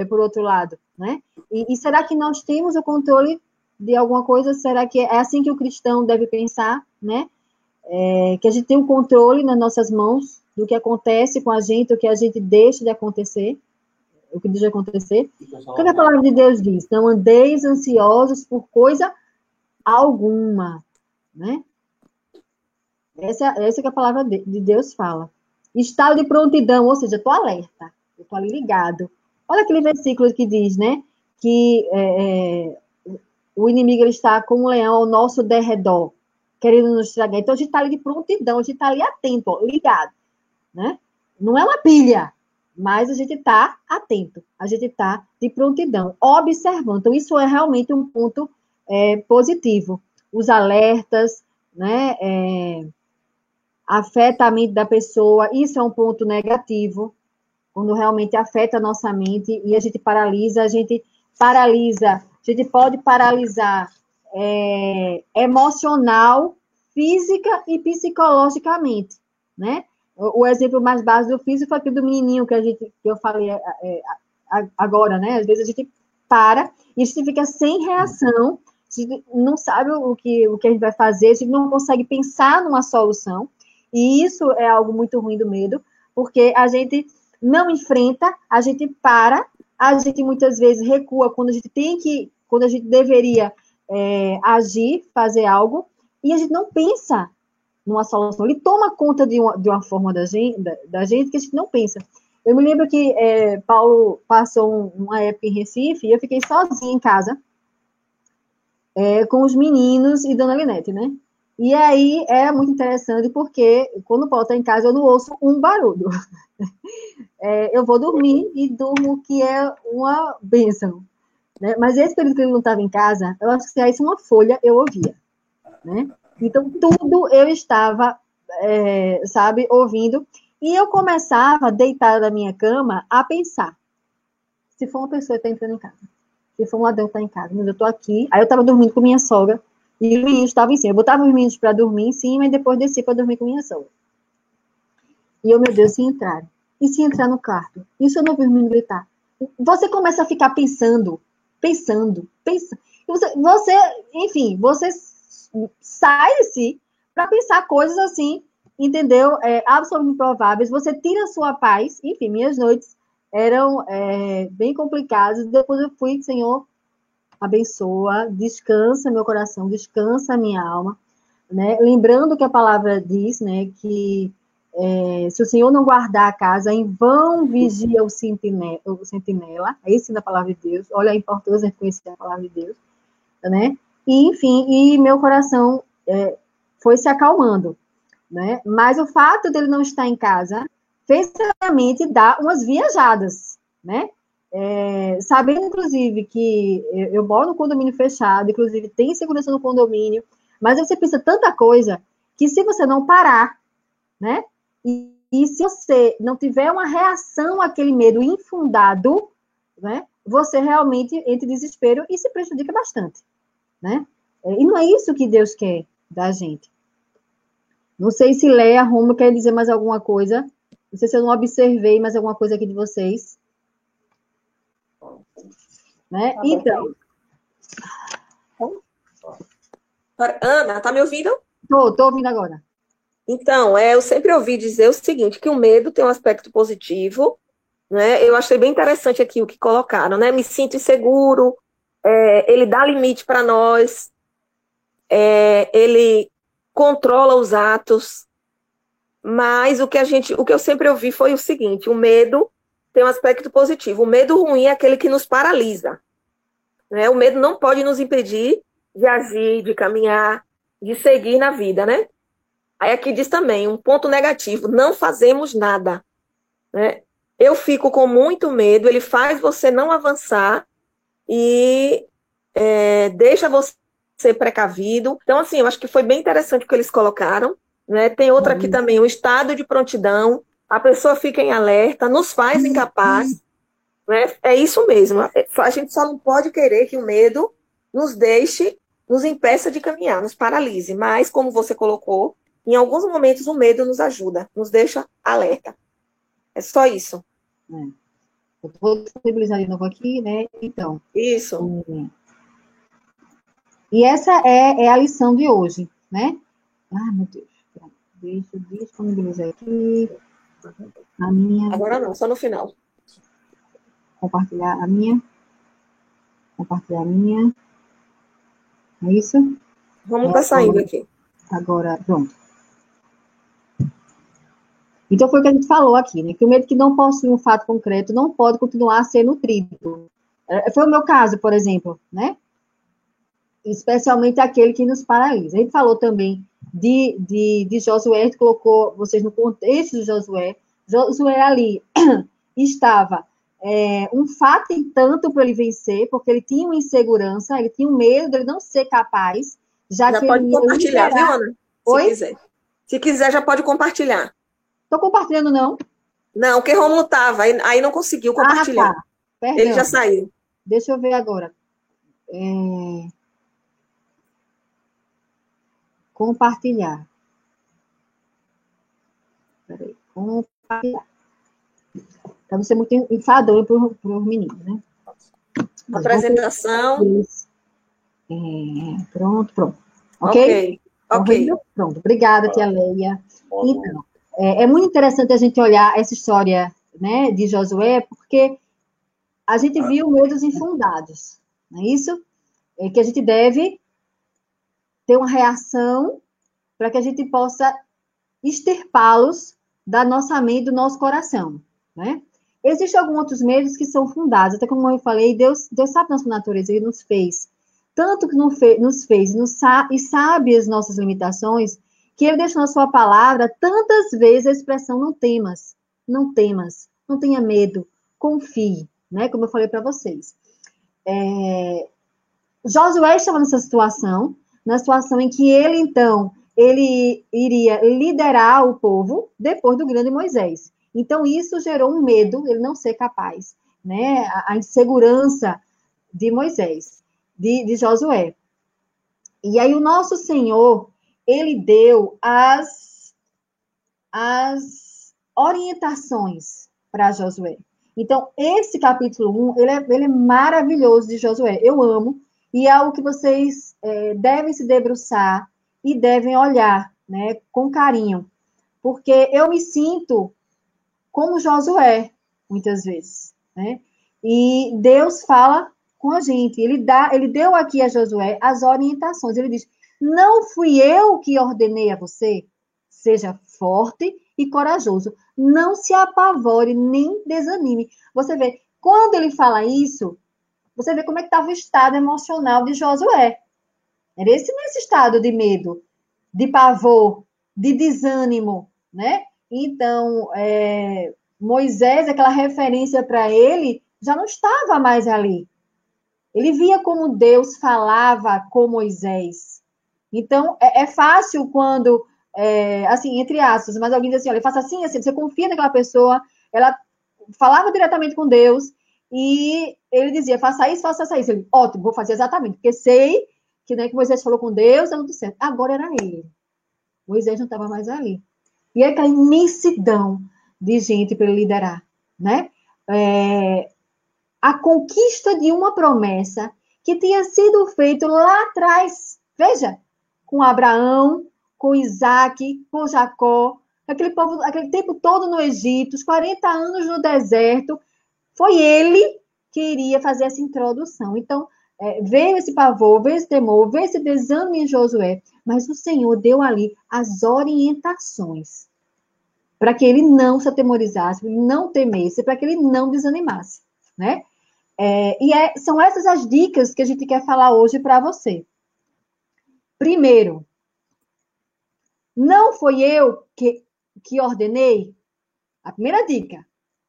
por outro lado, né? E será que nós temos o controle de alguma coisa? Será que é assim que o cristão deve pensar, né? Que a gente tem o controle nas nossas mãos do que acontece com a gente, o que a gente deixa de acontecer, o que deixa de acontecer. O que a palavra de Deus diz? Não andeis ansiosos por coisa alguma, né? Essa que a palavra de Deus fala. Estado de prontidão, ou seja, eu estou alerta, eu estou ali ligado. Olha aquele versículo que diz, né? que o inimigo ele está como um leão ao nosso derredor, querendo nos estragar. Então, a gente está ali de prontidão, a gente está ali atento, ó, ligado, né? Não é uma pilha, mas a gente está atento, a gente está de prontidão, observando. Então, isso é realmente um ponto positivo. Os alertas, né? Afeta a mente da pessoa, isso é um ponto negativo, quando realmente afeta a nossa mente e a gente pode paralisar emocional, física e psicologicamente, né? O exemplo mais básico do físico foi aquele do menininho que eu falei agora, né? Às vezes a gente para e a gente fica sem reação, a gente não sabe o que a gente vai fazer, a gente não consegue pensar numa solução, e isso é algo muito ruim do medo, porque a gente não enfrenta, a gente para, a gente muitas vezes recua quando a gente deveria agir, fazer algo, e a gente não pensa numa solução. Ele toma conta de uma forma da gente que a gente não pensa. Eu me lembro que Paulo passou uma época em Recife e eu fiquei sozinha em casa com os meninos e Dona Linete, né? E aí é muito interessante porque quando o Paulo está em casa eu não ouço um barulho. Eu vou dormir e durmo, que é uma bênção, né? Mas esse período que ele não estava em casa, eu acho que se caísse uma folha, eu ouvia, né? Então, tudo eu estava, ouvindo, e eu começava, deitada na minha cama, a pensar, se for uma pessoa que está entrando em casa, se for um ladrão que está em casa, mas eu estou aqui, aí eu estava dormindo com minha sogra, e os meninos estavam em cima, eu botava os meninos para dormir em cima, e depois desci para dormir com minha sogra. E eu, meu Deus, se entrarem. E se entrar no quarto? E se eu não ouvir o menino gritar? Você começa a ficar pensando. Enfim, você sai de si para pensar coisas assim, entendeu? Absolutamente improváveis. Você tira a sua paz. Enfim, minhas noites eram bem complicadas. Depois eu fui, Senhor, abençoa, descansa meu coração, descansa minha alma, né? Lembrando que a palavra diz, né, que se o Senhor não guardar a casa, em vão vigia o sentinela. É isso na palavra de Deus. Olha a importância de conhecer a palavra de Deus, né? E, enfim, meu coração foi se acalmando, né? Mas o fato dele não estar em casa fez realmente dar umas viajadas, né? Sabendo, inclusive, que eu moro no condomínio fechado, inclusive tem segurança no condomínio, mas você pensa tanta coisa que se você não parar, né? E se você não tiver uma reação àquele medo infundado, né, você realmente entra em desespero e se prejudica bastante, né? E não é isso que Deus quer da gente. Não sei se Leia, Romo quer dizer mais alguma coisa. Não sei se eu não observei mais alguma coisa aqui de vocês. Né? Então. Ana, tá me ouvindo? Tô ouvindo agora. Então, eu sempre ouvi dizer o seguinte, que o medo tem um aspecto positivo, né? Eu achei bem interessante aqui o que colocaram, né? Me sinto inseguro, ele dá limite para nós, ele controla os atos, mas o que eu sempre ouvi foi o seguinte, o medo tem um aspecto positivo, o medo ruim é aquele que nos paralisa, né? O medo não pode nos impedir de agir, de caminhar, de seguir na vida, né? Aí aqui diz também, um ponto negativo, não fazemos nada, né? Eu fico com muito medo, ele faz você não avançar e deixa você precavido. Então, assim, eu acho que foi bem interessante o que eles colocaram, né? Tem outra aqui também, o estado de prontidão, a pessoa fica em alerta, nos faz incapaz, né? É isso mesmo, a gente só não pode querer que o medo nos impeça de caminhar, nos paralise, mas, como você colocou, em alguns momentos o medo nos ajuda, nos deixa alerta. É só isso. Eu vou disponibilizar de novo aqui, né? Então. Isso. E essa é a lição de hoje, né? Ah, meu Deus. Deixa eu disponibilizar aqui a minha. Agora não, só no final. Compartilhar a minha. É isso? Vamos estar saindo aqui. Agora, pronto. Então, foi o que a gente falou aqui, né? Que o medo que não possui um fato concreto não pode continuar a ser nutrido, Foi o meu caso, por exemplo, né? Especialmente aquele que nos paralisa. A gente falou também de Josué, a gente colocou vocês no contexto de Josué. Josué ali estava um fato em tanto para ele vencer, porque ele tinha uma insegurança, ele tinha um medo de ele não ser capaz, já Já que pode ele ia compartilhar, viu, liderar. Ana? Se Oi? quiser. Se quiser, já pode compartilhar. Estou compartilhando, não? Não, porque Rômulo estava, aí não conseguiu Ah, compartilhar. tá. Ele Perdão. já saiu. Deixa eu ver agora. Compartilhar. Peraí. Compartilhar. Para não ser muito enfadonho para os meninos, né? Mas Apresentação. Pronto. Ok? Estão vendo? Pronto. Obrigada, tia Leia. Então, é muito interessante a gente olhar essa história, né, de Josué, porque a gente viu medos infundados, não é isso? É que a gente deve ter uma reação para que a gente possa extirpá-los da nossa mente, do nosso coração, né? Existem alguns outros medos que são fundados, até como eu falei, Deus sabe nossa natureza, Ele nos fez. Tanto que nos fez e sabe as nossas limitações, que Ele deixou na sua palavra tantas vezes a expressão não temas, não temas, não tenha medo, confie, né? Como eu falei para vocês. Josué estava nessa situação, na situação em que ele, então, ele iria liderar o povo depois do grande Moisés. Então, isso gerou um medo, ele não ser capaz, né? A insegurança de Moisés, de Josué. E aí, o nosso Senhor, ele deu as orientações para Josué. Então, esse capítulo 1, ele é maravilhoso de Josué. Eu amo, e é algo que vocês devem se debruçar e devem olhar, né, com carinho. Porque eu me sinto como Josué, muitas vezes, né? E Deus fala com a gente. Ele deu aqui a Josué as orientações. Ele diz: não fui eu que ordenei a você? Seja forte e corajoso. Não se apavore nem desanime. Você vê, quando ele fala isso, você vê como é que estava o estado emocional de Josué. Era nesse estado de medo, de pavor, de desânimo, né? Então, Moisés, aquela referência para ele, já não estava mais ali. Ele via como Deus falava com Moisés. Então, é fácil quando, assim, entre aspas, mas alguém diz assim, olha, faça assim, assim, você confia naquela pessoa, ela falava diretamente com Deus, e ele dizia, faça isso. Ele, ótimo, vou fazer exatamente, porque sei que, né, que Moisés falou com Deus, tá tudo certo. Agora era ele. Moisés não estava mais ali. E é aquela imensidão de gente para ele liderar, né? A conquista de uma promessa que tinha sido feita lá atrás. Veja, com Abraão, com Isaac, com Jacó, aquele povo, aquele tempo todo no Egito, os 40 anos no deserto, foi ele que iria fazer essa introdução. Então, veio esse pavor, veio esse temor, veio esse desânimo em Josué, mas o Senhor deu ali as orientações para que ele não se atemorizasse, para ele não temesse, para que ele não desanimasse, né? São essas as dicas que a gente quer falar hoje para você. Primeiro, não foi eu que ordenei? A primeira dica,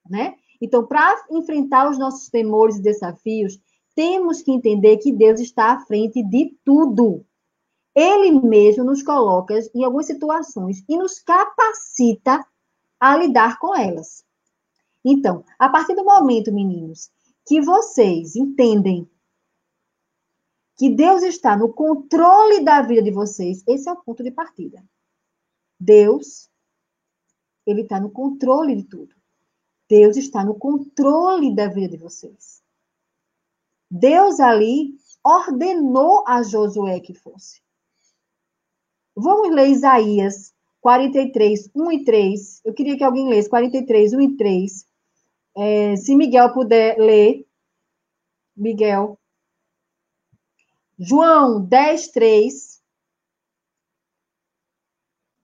né? Então, para enfrentar os nossos temores e desafios, temos que entender que Deus está à frente de tudo. Ele mesmo nos coloca em algumas situações e nos capacita a lidar com elas. Então, a partir do momento, meninos, que vocês entendem que Deus está no controle da vida de vocês, esse é o ponto de partida. Deus, ele está no controle de tudo. Deus está no controle da vida de vocês. Deus ali ordenou a Josué que fosse. Vamos ler Isaías 43, 1 e 3. Eu queria que alguém lesse 43, 1 e 3. Se Miguel puder ler. Miguel. João 10, 3.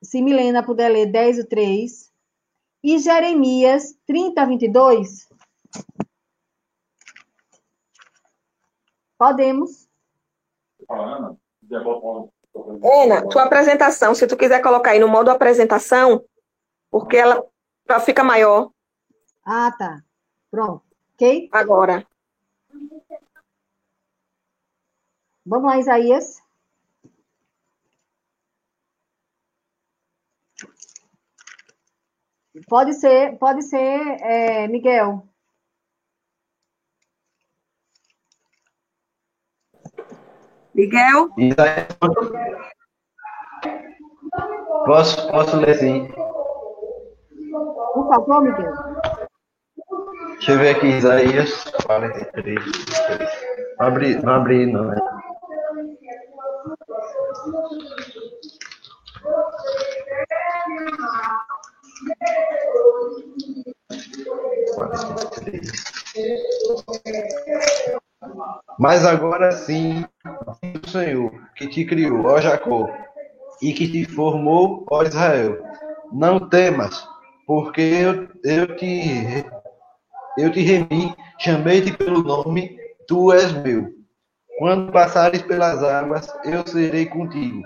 Se Milena puder ler 10 e 3. E Jeremias 30, 22. Podemos. Ana, tua apresentação, se tu quiser colocar aí no modo apresentação, porque ela fica maior Ah, tá. Pronto. Ok? agora. Vamos lá, Isaías. Pode ser, Miguel. Miguel? Isaías, posso ler sim. Por favor, Miguel. Deixa eu ver aqui, Isaías 43. Não abri, não, né? Mas agora sim, o Senhor, que te criou, ó Jacó, e que te formou, ó Israel. Não temas, porque eu te remi, chamei-te pelo nome, tu és meu. Quando passares pelas águas, eu serei contigo.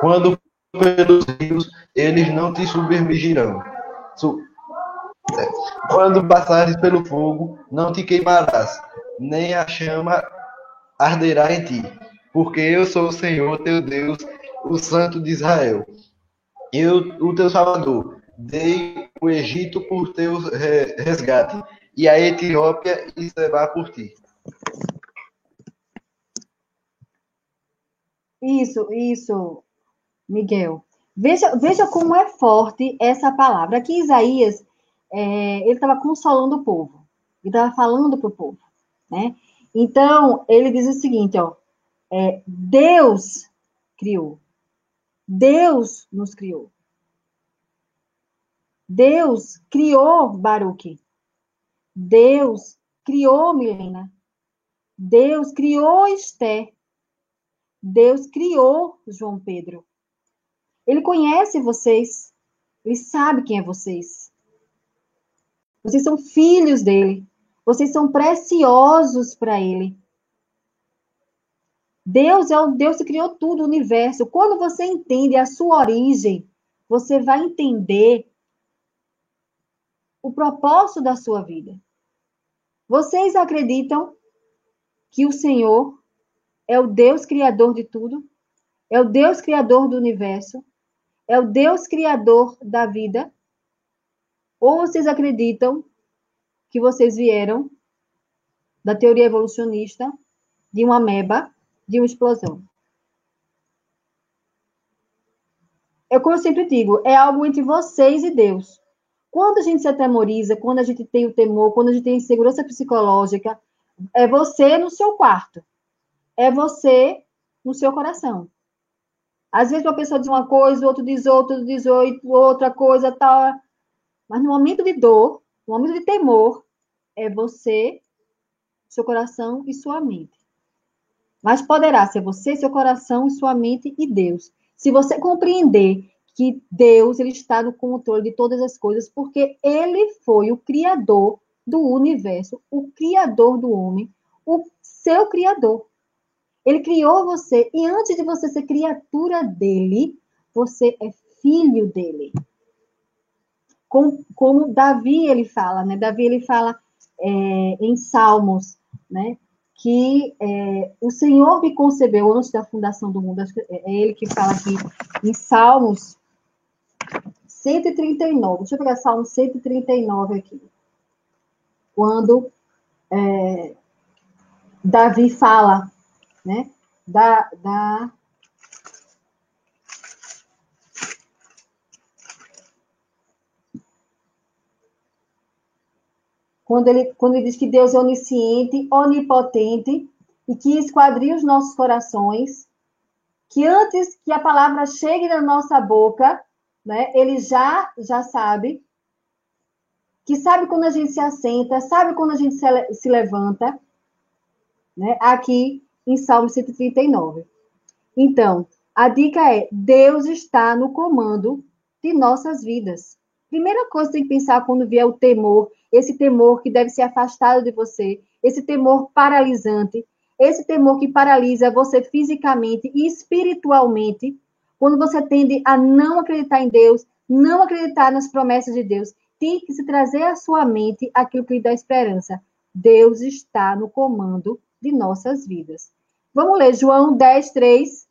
Quando pelos rios, eles não te submergirão. Quando passares pelo fogo, não te queimarás, nem a chama arderá em ti, porque eu sou o Senhor teu Deus, o Santo de Israel. Eu, o teu Salvador, dei o Egito por teu resgate, e a Etiópia e Sebá por ti. Isso, Miguel. Veja como é forte essa palavra. Aqui Isaías, ele estava consolando o povo. Ele estava falando para o povo, né? Então, ele diz o seguinte, ó. Deus criou. Deus nos criou. Deus criou Baruque. Deus criou Milena. Deus criou Esther. Deus criou João Pedro. Ele conhece vocês. Ele sabe quem é vocês. Vocês são filhos dele. Vocês são preciosos para ele. Deus é o Deus que criou tudo, o universo. Quando você entende a sua origem, você vai entender o propósito da sua vida. Vocês acreditam que o Senhor é o Deus criador de tudo? É o Deus criador do universo? É o Deus criador da vida? Ou vocês acreditam que vocês vieram da teoria evolucionista, de uma ameba, de uma explosão? É como eu sempre digo, é algo entre vocês e Deus. Quando a gente se atemoriza, quando a gente tem o temor, quando a gente tem insegurança psicológica, é você no seu quarto. É você no seu coração. Às vezes uma pessoa diz uma coisa, o outro diz outra coisa, tal. Mas no momento de dor, no momento de temor, é você, seu coração e sua mente. Mas poderá ser você, seu coração e sua mente e Deus. Se você compreender que Deus ele está no controle de todas as coisas, porque ele foi o criador do universo, o criador do homem, o seu criador. Ele criou você, e antes de você ser criatura dele, você é filho dele. Como Davi, ele fala, né? Davi, ele fala em Salmos, né? Que o Senhor me concebeu antes da fundação do mundo. Acho que é ele que fala aqui em Salmos 139. Deixa eu pegar Salmos 139 aqui. Quando Davi fala, né? Quando ele diz que Deus é onisciente, onipotente, e que esquadrinha os nossos corações, que antes que a palavra chegue na nossa boca, né, ele já sabe, que sabe quando a gente se assenta, sabe quando a gente se levanta, né, aqui em Salmo 139. Então, a dica é, Deus está no comando de nossas vidas. Primeira coisa que tem que pensar quando vier o temor, esse temor que deve ser afastado de você, esse temor paralisante, esse temor que paralisa você fisicamente e espiritualmente, quando você tende a não acreditar em Deus, não acreditar nas promessas de Deus, tem que se trazer à sua mente aquilo que lhe dá esperança. Deus está no comando de nossas vidas. Vamos ler João 10, 3.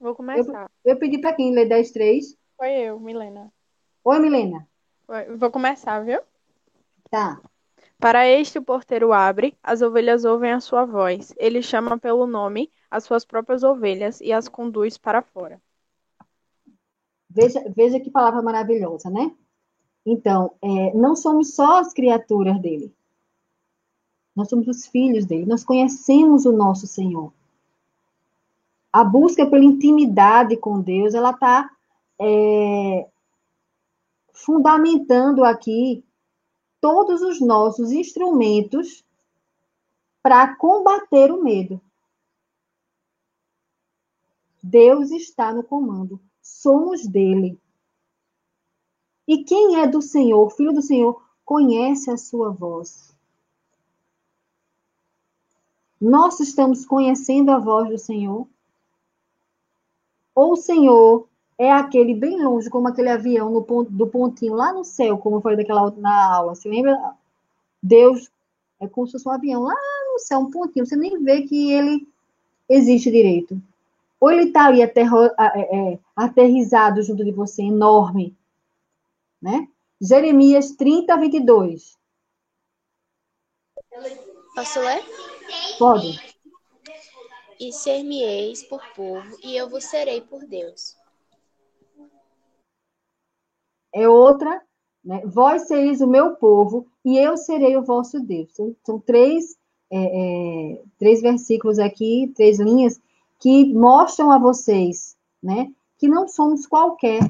Vou começar. Eu pedi para quem ler 10, 3. Foi eu, Milena. Oi, Milena. Vou começar, viu? Tá. Para este o porteiro abre, as ovelhas ouvem a sua voz. Ele chama pelo nome as suas próprias ovelhas e as conduz para fora. Veja que palavra maravilhosa, né? Então, não somos só as criaturas dele. Nós somos os filhos dele. Nós conhecemos o nosso Senhor. A busca pela intimidade com Deus, ela está fundamentando aqui todos os nossos instrumentos para combater o medo. Deus está no comando. Somos dele. E quem é do Senhor, filho do Senhor, conhece a sua voz. Nós estamos conhecendo a voz do Senhor? Ou o Senhor é aquele bem longe, como aquele avião do pontinho lá no céu, como eu falei na aula. Você lembra? Deus é como se fosse um avião lá no céu, um pontinho. Você nem vê que ele existe direito. Ou ele está ali aterrissado junto de você, enorme. Né? Jeremias 30, 22. Posso ler? Pode. E ser-me-eis por povo, e eu vos serei por Deus. É outra, né? Vós sereis o meu povo, e eu serei o vosso Deus. São três versículos aqui, 3 linhas, que mostram a vocês, né, que não somos qualquer.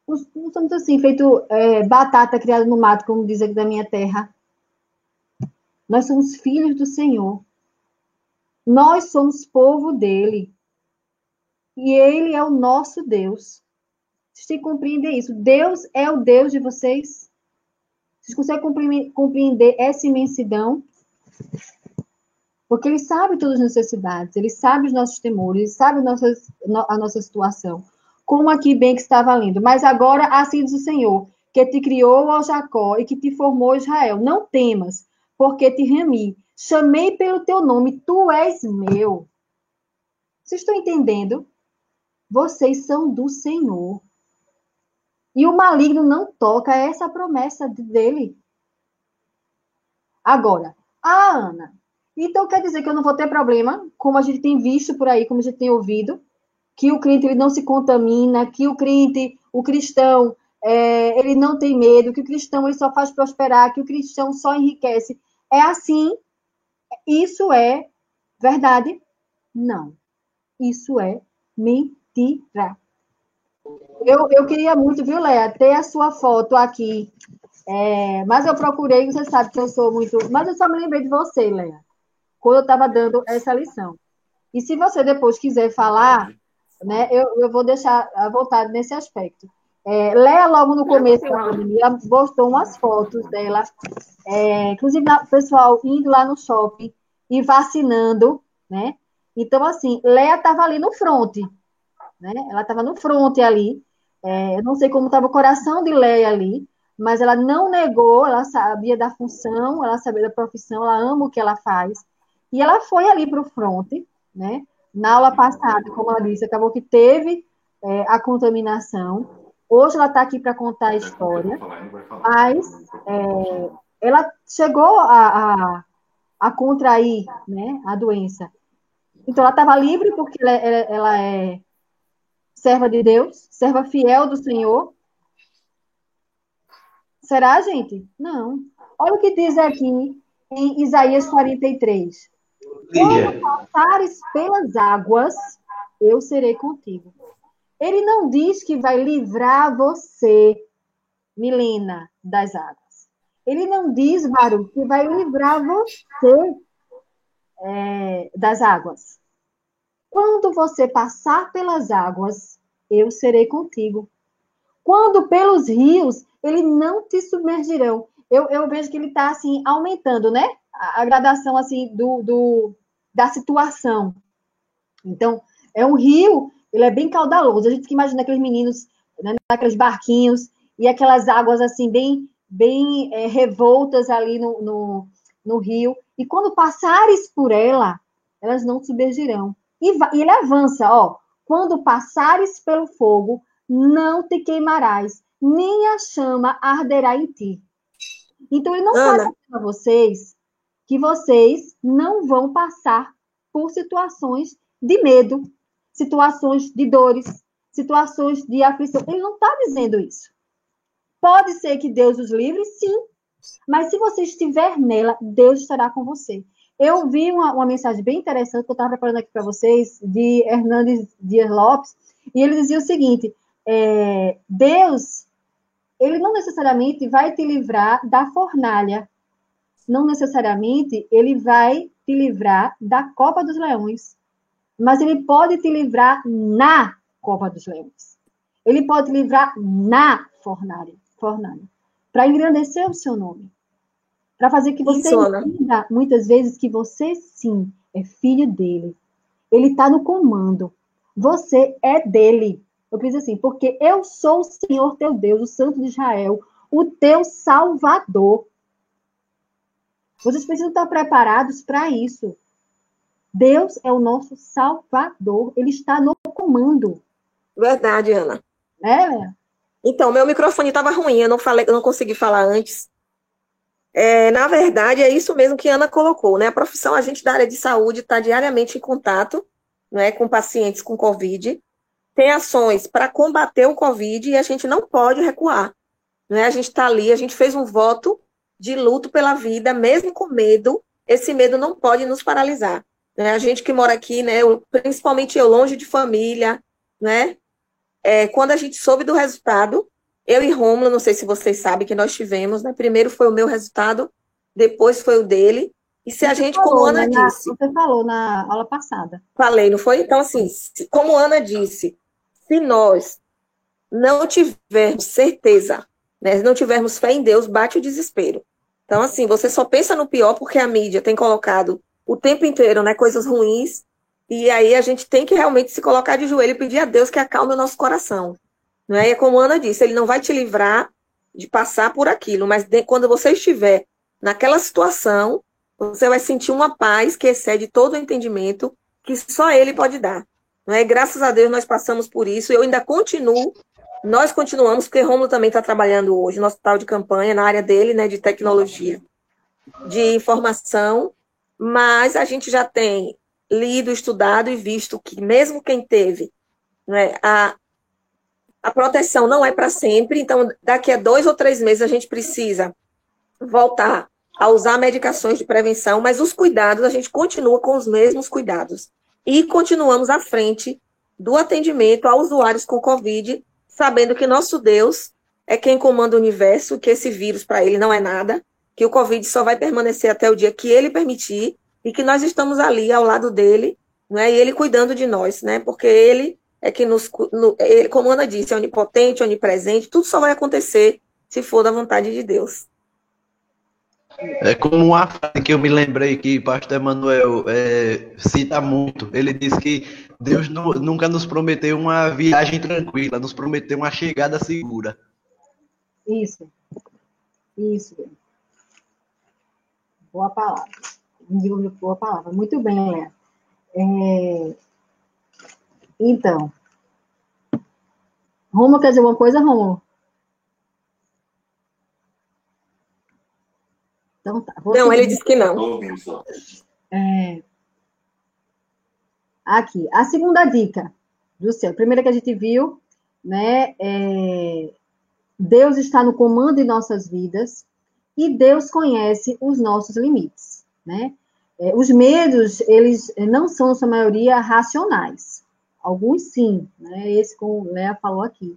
Não somos assim, feito batata criada no mato, como diz aqui da minha terra. Nós somos filhos do Senhor. Nós somos povo dele. E ele é o nosso Deus. Vocês têm que compreender isso. Deus é o Deus de vocês. Vocês conseguem compreender essa imensidão? Porque ele sabe todas as necessidades, ele sabe os nossos temores, ele sabe a nossa situação. Como aqui bem que estava lendo. Mas agora, assim diz o Senhor, que te criou, ó Jacó, e que te formou, Israel. Não temas, porque te remi. Chamei pelo teu nome, tu és meu. Vocês estão entendendo? Vocês são do Senhor. E o maligno não toca essa promessa dele. Agora, Ana, então quer dizer que eu não vou ter problema, como a gente tem visto por aí, como a gente tem ouvido, que o crente ele não se contamina, que o cristão, ele não tem medo, que o cristão ele só faz prosperar, que o cristão só enriquece. É assim? Isso é verdade? Não. Isso é mentira. Eu queria muito, viu, Léa, ter a sua foto aqui. Mas eu procurei, você sabe que eu sou muito... Mas eu só me lembrei de você, Léa, quando eu estava dando essa lição. E se você depois quiser falar, né, eu vou deixar à vontade nesse aspecto. Léa, logo no começo da pandemia, postou umas fotos dela, inclusive o pessoal indo lá no shopping e vacinando, né? Então, assim, Léa estava ali no front, né? Ela estava no front ali. Eu não sei como estava o coração de Léa ali, mas ela não negou, ela sabia da função, ela sabia da profissão, ela ama o que ela faz. E ela foi ali para o front, né? Na aula passada, como ela disse, acabou que teve a contaminação. Hoje ela está aqui para contar a história, mas ela chegou a contrair, né, a doença. Então, ela estava livre porque ela é serva de Deus, serva fiel do Senhor. Será, gente? Não. Olha o que diz aqui em Isaías 43. Quando passares pelas águas, eu serei contigo. Ele não diz que vai livrar você, Milena, das águas. Ele não diz, Baru, que vai livrar você das águas. Quando você passar pelas águas, eu serei contigo. Quando pelos rios, eles não te submergirão. eu vejo que ele está, assim, aumentando, né? A gradação, assim, da situação. Então, é um rio, ele é bem caudaloso. A gente fica imaginando aqueles meninos, né, naqueles barquinhos, e aquelas águas, assim, bem revoltas ali no rio. E quando passares por ela, elas não submergirão. E ele avança, ó. Quando passares pelo fogo, não te queimarás, nem a chama arderá em ti. Então, ele não está Ana, dizendo a vocês que vocês não vão passar por situações de medo, situações de dores, situações de aflição. Ele não está dizendo isso. Pode ser que Deus os livre, sim, mas se você estiver nela, Deus estará com você. Eu vi uma mensagem bem interessante que eu estava preparando aqui para vocês, de Hernandes Dias Lopes, e ele dizia o seguinte: Deus, ele não necessariamente vai te livrar da fornalha, não necessariamente ele vai te livrar da Copa dos Leões, mas ele pode te livrar na Copa dos Leões. Ele pode te livrar na fornalha, para engrandecer o seu nome, para fazer que você entenda, muitas vezes, que você, sim, é filho dele. Ele está no comando. Você é dele. Eu quis dizer assim, porque eu sou o Senhor teu Deus, o Santo de Israel, o teu Salvador. Vocês precisam estar preparados para isso. Deus é o nosso Salvador. Ele está no comando. Verdade, Ana. Léa? Então, meu microfone estava ruim, eu não consegui falar antes. Na verdade, é isso mesmo que a Ana colocou, né? A profissão, a gente da área de saúde está diariamente em contato, né, com pacientes com Covid, tem ações para combater o Covid e a gente não pode recuar, né? A gente está ali, a gente fez um voto de luto pela vida, mesmo com medo, esse medo não pode nos paralisar, né? A gente que mora aqui, né, principalmente eu, longe de família, né? Quando a gente soube do resultado, eu e Rômulo, não sei se vocês sabem que nós tivemos, né? Primeiro foi o meu resultado, depois foi o dele. E se a gente, como Ana disse... Você falou na aula passada. Falei, não foi? Então, assim, como Ana disse, se nós não tivermos certeza, né, não tivermos fé em Deus, bate o desespero. Então, assim, você só pensa no pior porque a mídia tem colocado o tempo inteiro, né, coisas ruins, e aí a gente tem que realmente se colocar de joelho e pedir a Deus que acalme o nosso coração. Né? E como a Ana disse, ele não vai te livrar de passar por aquilo, mas quando você estiver naquela situação, você vai sentir uma paz que excede todo o entendimento que só ele pode dar. Né? Graças a Deus nós passamos por isso, eu ainda continuo, nós continuamos, porque Rômulo também está trabalhando hoje no hospital de campanha, na área dele, né, de tecnologia, de informação, mas a gente já tem lido, estudado e visto que mesmo quem teve, né, a proteção não é para sempre, então daqui a 2 ou 3 meses a gente precisa voltar a usar medicações de prevenção, mas os cuidados, a gente continua com os mesmos cuidados. E continuamos à frente do atendimento a usuários com Covid, sabendo que nosso Deus é quem comanda o universo, que esse vírus para ele não é nada, que o Covid só vai permanecer até o dia que ele permitir, e que nós estamos ali ao lado dele, né, e ele cuidando de nós, né, porque ele é que como Ana disse, é onipotente, onipresente, tudo só vai acontecer se for da vontade de Deus. É como uma frase que eu me lembrei que o pastor Emanuel cita muito. Ele diz que Deus nunca nos prometeu uma viagem tranquila, nos prometeu uma chegada segura. Isso. Boa palavra. Boa palavra. Muito bem, Léa. Então, Rômulo quer dizer uma coisa, Rômulo? Então tá. Não, ele disse que não. Aqui, a segunda dica do céu. A primeira que a gente viu, né? Deus está no comando de nossas vidas e Deus conhece os nossos limites, né? Os medos, eles não são, na sua maioria, racionais. Alguns sim, né? Esse, como o Léa falou aqui.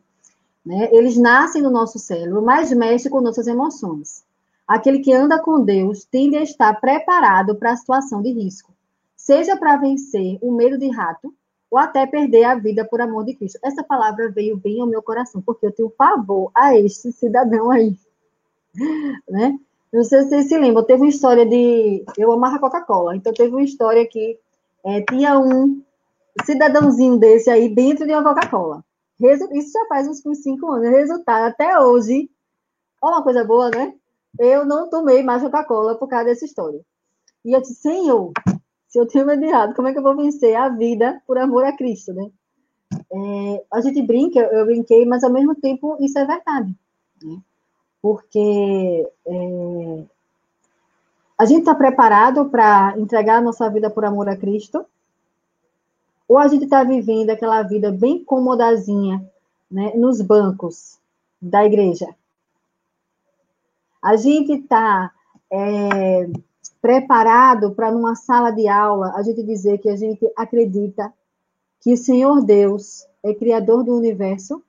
Né? Eles nascem no nosso cérebro, mas mexem com nossas emoções. Aquele que anda com Deus tende a estar preparado para a situação de risco, seja para vencer o medo de rato ou até perder a vida por amor de Cristo. Essa palavra veio bem ao meu coração, porque eu tenho pavor a este cidadão aí. né? Não sei se vocês se lembram, teve uma história de... Eu amava Coca-Cola, então teve uma história que tinha um cidadãozinho desse aí dentro de uma Coca-Cola. Isso já faz uns 5 anos. Resultado, até hoje, olha uma coisa boa, né? Eu não tomei mais Coca-Cola por causa dessa história. E eu disse, Senhor, se eu tenho medo errado, como é que eu vou vencer a vida por amor a Cristo, né? A gente brinca, eu brinquei, mas ao mesmo tempo isso é verdade. Né? Porque a gente está preparado para entregar a nossa vida por amor a Cristo? Ou a gente está vivendo aquela vida bem comodazinha, né, nos bancos da igreja? A gente está preparado para, numa sala de aula, a gente dizer que a gente acredita que o Senhor Deus é criador do universo?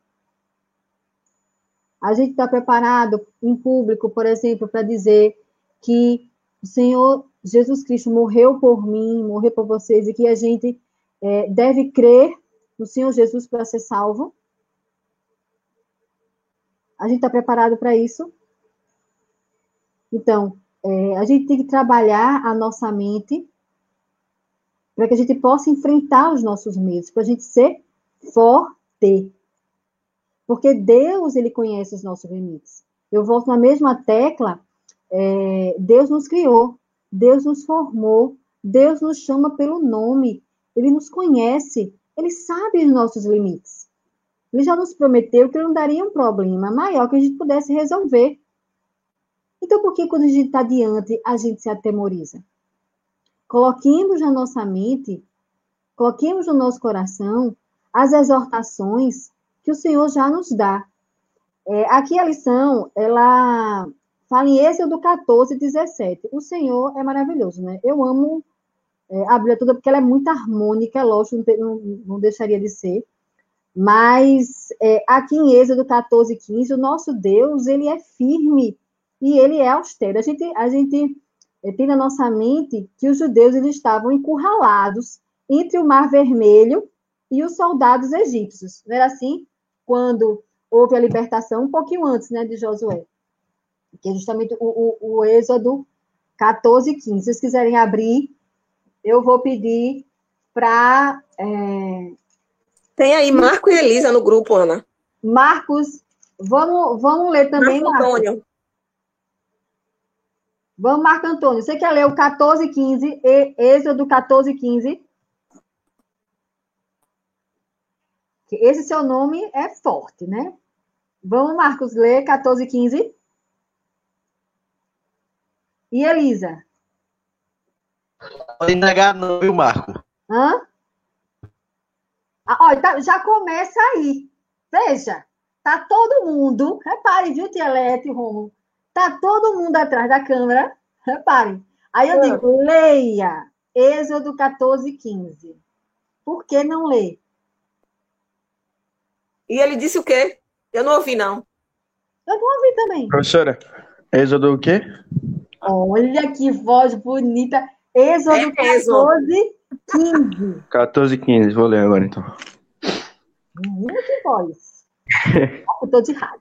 A gente está preparado em público, por exemplo, para dizer que o Senhor Jesus Cristo morreu por mim, morreu por vocês, e que a gente deve crer no Senhor Jesus para ser salvo? A gente está preparado para isso? Então, a gente tem que trabalhar a nossa mente para que a gente possa enfrentar os nossos medos, para a gente ser forte. Porque Deus, ele conhece os nossos limites. Eu volto na mesma tecla, Deus nos criou, Deus nos formou, Deus nos chama pelo nome, ele nos conhece, ele sabe os nossos limites. Ele já nos prometeu que não daria um problema maior que a gente pudesse resolver. Então, por que quando a gente está diante, a gente se atemoriza? Coloquemos na nossa mente, coloquemos no nosso coração as exortações que o Senhor já nos dá. Aqui a lição, ela fala em Êxodo 14, 17. O Senhor é maravilhoso, né? Eu amo a Bíblia toda porque ela é muito harmônica, lógico, não deixaria de ser. Mas aqui em Êxodo 14, 15, o nosso Deus, ele é firme e ele é austero. A gente tem na nossa mente que os judeus eles estavam encurralados entre o Mar Vermelho e os soldados egípcios. Não era assim? Quando houve a libertação, um pouquinho antes, né, de Josué. Que é justamente o Êxodo 14, 15. Se vocês quiserem abrir, eu vou pedir para... Tem aí Marco e Elisa no grupo, Ana. Marcos, vamos ler também, Marco Antônio. Vamos, Marco Antônio. Você quer ler o 14, 15, Êxodo 14, 15? Esse seu nome é forte, né? Vamos, Marcos, ler 14, 15. E Elisa? Pode negar não, viu, Marco? Hã? Olha, já começa aí. Veja, tá todo mundo, repare, viu, Tia Lete e Romulo? Tá todo mundo atrás da câmera, repare. Aí eu digo, leia Êxodo 14, 15. Por que não ler? E ele disse o quê? Eu não ouvi, não. Eu não ouvi também. Professora, Êxodo o quê? Olha que voz bonita. Êxodo 14, 15. 14, 15. Vou ler agora, então. Menina, que voz. Eu tô de rádio.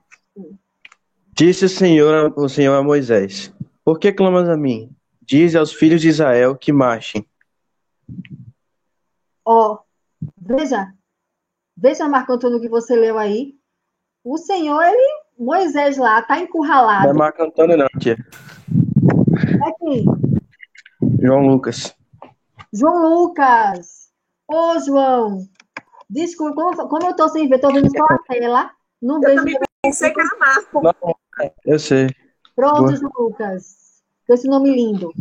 Disse o Senhor a Moisés: Por que clamas a mim? Dize aos filhos de Israel que marchem. Veja, Marco Antônio, o que você leu aí. O Senhor, Moisés lá, tá encurralado. Não é Marco Antônio, não, tia. É quem? João Lucas. João Lucas. Ô, João. Desculpa, como eu tô sem ver, tô vendo só a tela. Não vejo. Eu também pensei que era Marco. Não, eu sei. Pronto, Boa. João Lucas. Com esse nome lindo.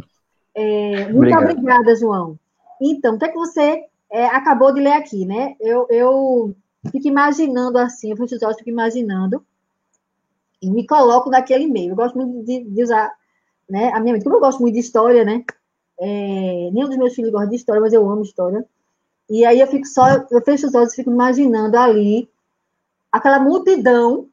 Muito obrigada, João. Então, o que é que você acabou de ler aqui, né? Eu fico imaginando assim, eu fico imaginando e me coloco naquele meio. Eu gosto muito de usar, né, a minha mente. Como eu gosto muito de história, né? Nenhum dos meus filhos gosta de história, mas eu amo história. E aí eu fecho os olhos e fico imaginando ali aquela multidão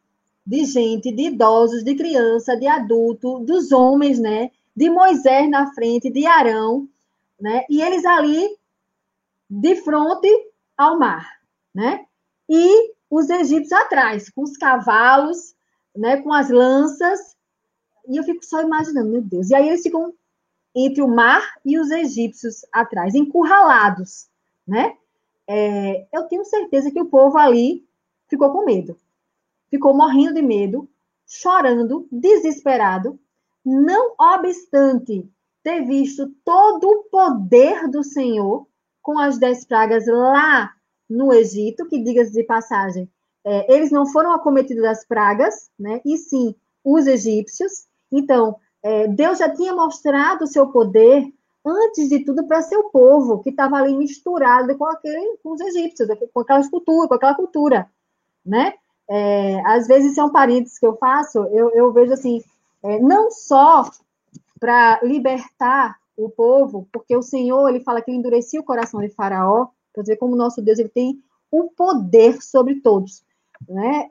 de gente, de idosos, de criança, de adulto, dos homens, né? De Moisés na frente, de Arão, né? E eles ali de frente ao mar, né? E os egípcios atrás, com os cavalos, né? Com as lanças, E eu fico só imaginando, meu Deus. E aí eles ficam entre o mar e os egípcios atrás, encurralados, né? Eu tenho certeza que o povo ali ficou com medo. Ficou morrendo de medo, chorando, desesperado, não obstante ter visto todo o poder do Senhor com as 10 pragas lá no Egito, que, diga-se de passagem, eles não foram acometidos das pragas, né? E sim os egípcios. Então, Deus já tinha mostrado o seu poder, antes de tudo, para seu povo, que estava ali misturado com os egípcios, com aquela cultura, né? Às vezes, são parênteses que eu faço, eu vejo assim, não só para libertar o povo, porque o Senhor, ele fala que ele endurecia o coração de Faraó, para dizer como o nosso Deus, ele tem o poder sobre todos, né?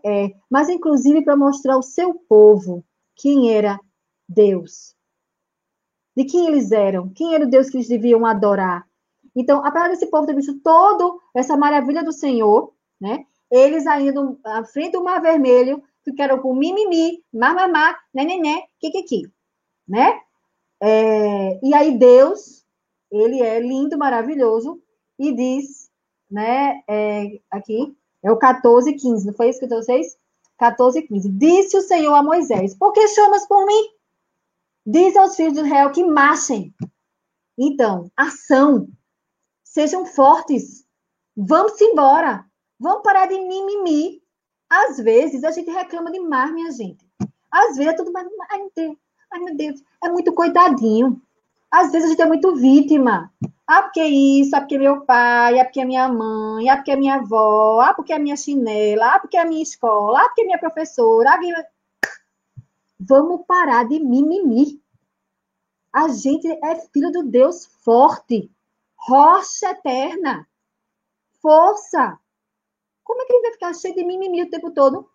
Mas, inclusive, para mostrar ao seu povo quem era Deus, de quem eles eram, quem era o Deus que eles deviam adorar. Então, apesar desse povo ter visto toda essa maravilha do Senhor, né? Eles ainda, à frente do Mar Vermelho, ficaram com mimimi, mamamá, nenené, kikiki, né? E aí Deus, ele é lindo, maravilhoso, e diz, né, aqui, é o 14:15, não foi isso que eu trouxe vocês? 14:15. Disse o Senhor a Moisés: por que chamas por mim? Diz aos filhos de Israel que marchem. Então, ação. Sejam fortes. Vamos embora. Vamos parar de mimimi. Às vezes, a gente reclama demais, minha gente. Às vezes, é tudo mais... Ai, meu Deus. É muito coitadinho. Às vezes, a gente é muito vítima. Porque isso, porque meu pai, porque minha mãe, porque minha avó, porque a minha chinela, porque a minha escola, porque minha professora. Vamos parar de mimimi. A gente é filho do Deus forte, rocha eterna, força. Como é que a gente vai ficar cheio de mimimi o tempo todo?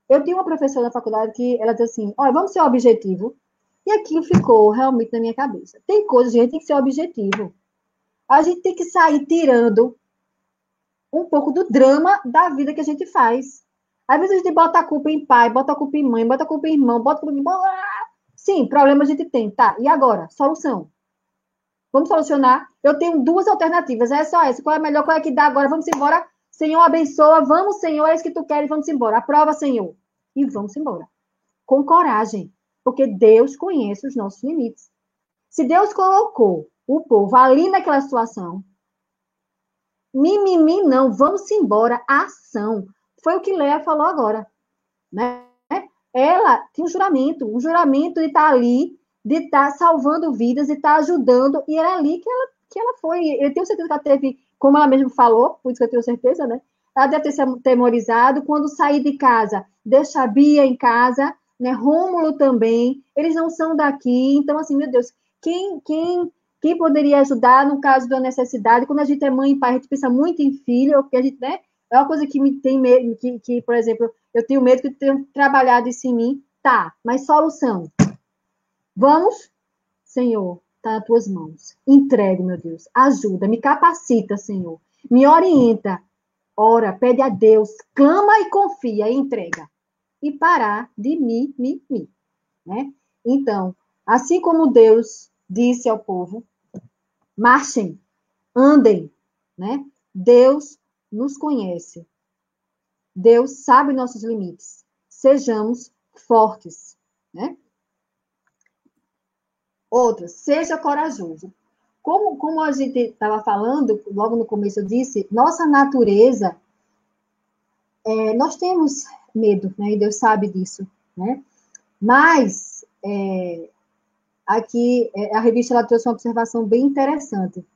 Eu tinha uma professora na faculdade que ela disse assim, olha, vamos ser objetivo. E aquilo ficou realmente na minha cabeça. Tem coisas, gente, tem que ser objetivo. A gente tem que sair tirando um pouco do drama da vida que a gente faz. Às vezes a gente bota a culpa em pai, bota a culpa em mãe, bota a culpa em irmão, bota a culpa em... Sim, problema a gente tem. Tá, e agora? Solução. Vamos solucionar? Eu tenho 2 alternativas. É só essa. Qual é a melhor? Qual é que dá agora? Vamos embora. Senhor, abençoa. Vamos, Senhor. É isso que tu queres. Vamos embora. Aprova, Senhor. E vamos embora. Com coragem. Porque Deus conhece os nossos limites. Se Deus colocou o povo ali naquela situação, mimimi não. Vamos embora. Ação. Foi o que Léa falou agora. Né? Ela tinha um juramento de estar ali, de estar salvando vidas, de estar ajudando, e era ali que ela foi. Eu tenho certeza que ela teve, como ela mesma falou, por isso que eu tenho certeza, né? Ela deve ter se atemorizado quando sair de casa, deixa a Bia em casa, né? Rômulo também, eles não são daqui, então assim, meu Deus, quem poderia ajudar no caso da necessidade? Quando a gente é mãe e pai, a gente pensa muito em filho, porque a gente, né? É uma coisa que me tem medo, que, por exemplo, eu tenho medo que tenham trabalhado isso em mim. Tá, mas solução. Vamos, Senhor, tá nas tuas mãos. Entregue, meu Deus. Ajuda, me capacita, Senhor. Me orienta. Ora, pede a Deus, clama e confia e entrega. E parar de mimimi, né? Então, assim como Deus disse ao povo, marchem, andem, né? Deus nos conhece. Deus sabe nossos limites. Sejamos fortes, né? Outra, seja corajoso. Como a gente estava falando, logo no começo eu disse, nossa natureza, nós temos medo, né? E Deus sabe disso, né? Mas, aqui, a revista ela trouxe uma observação bem interessante.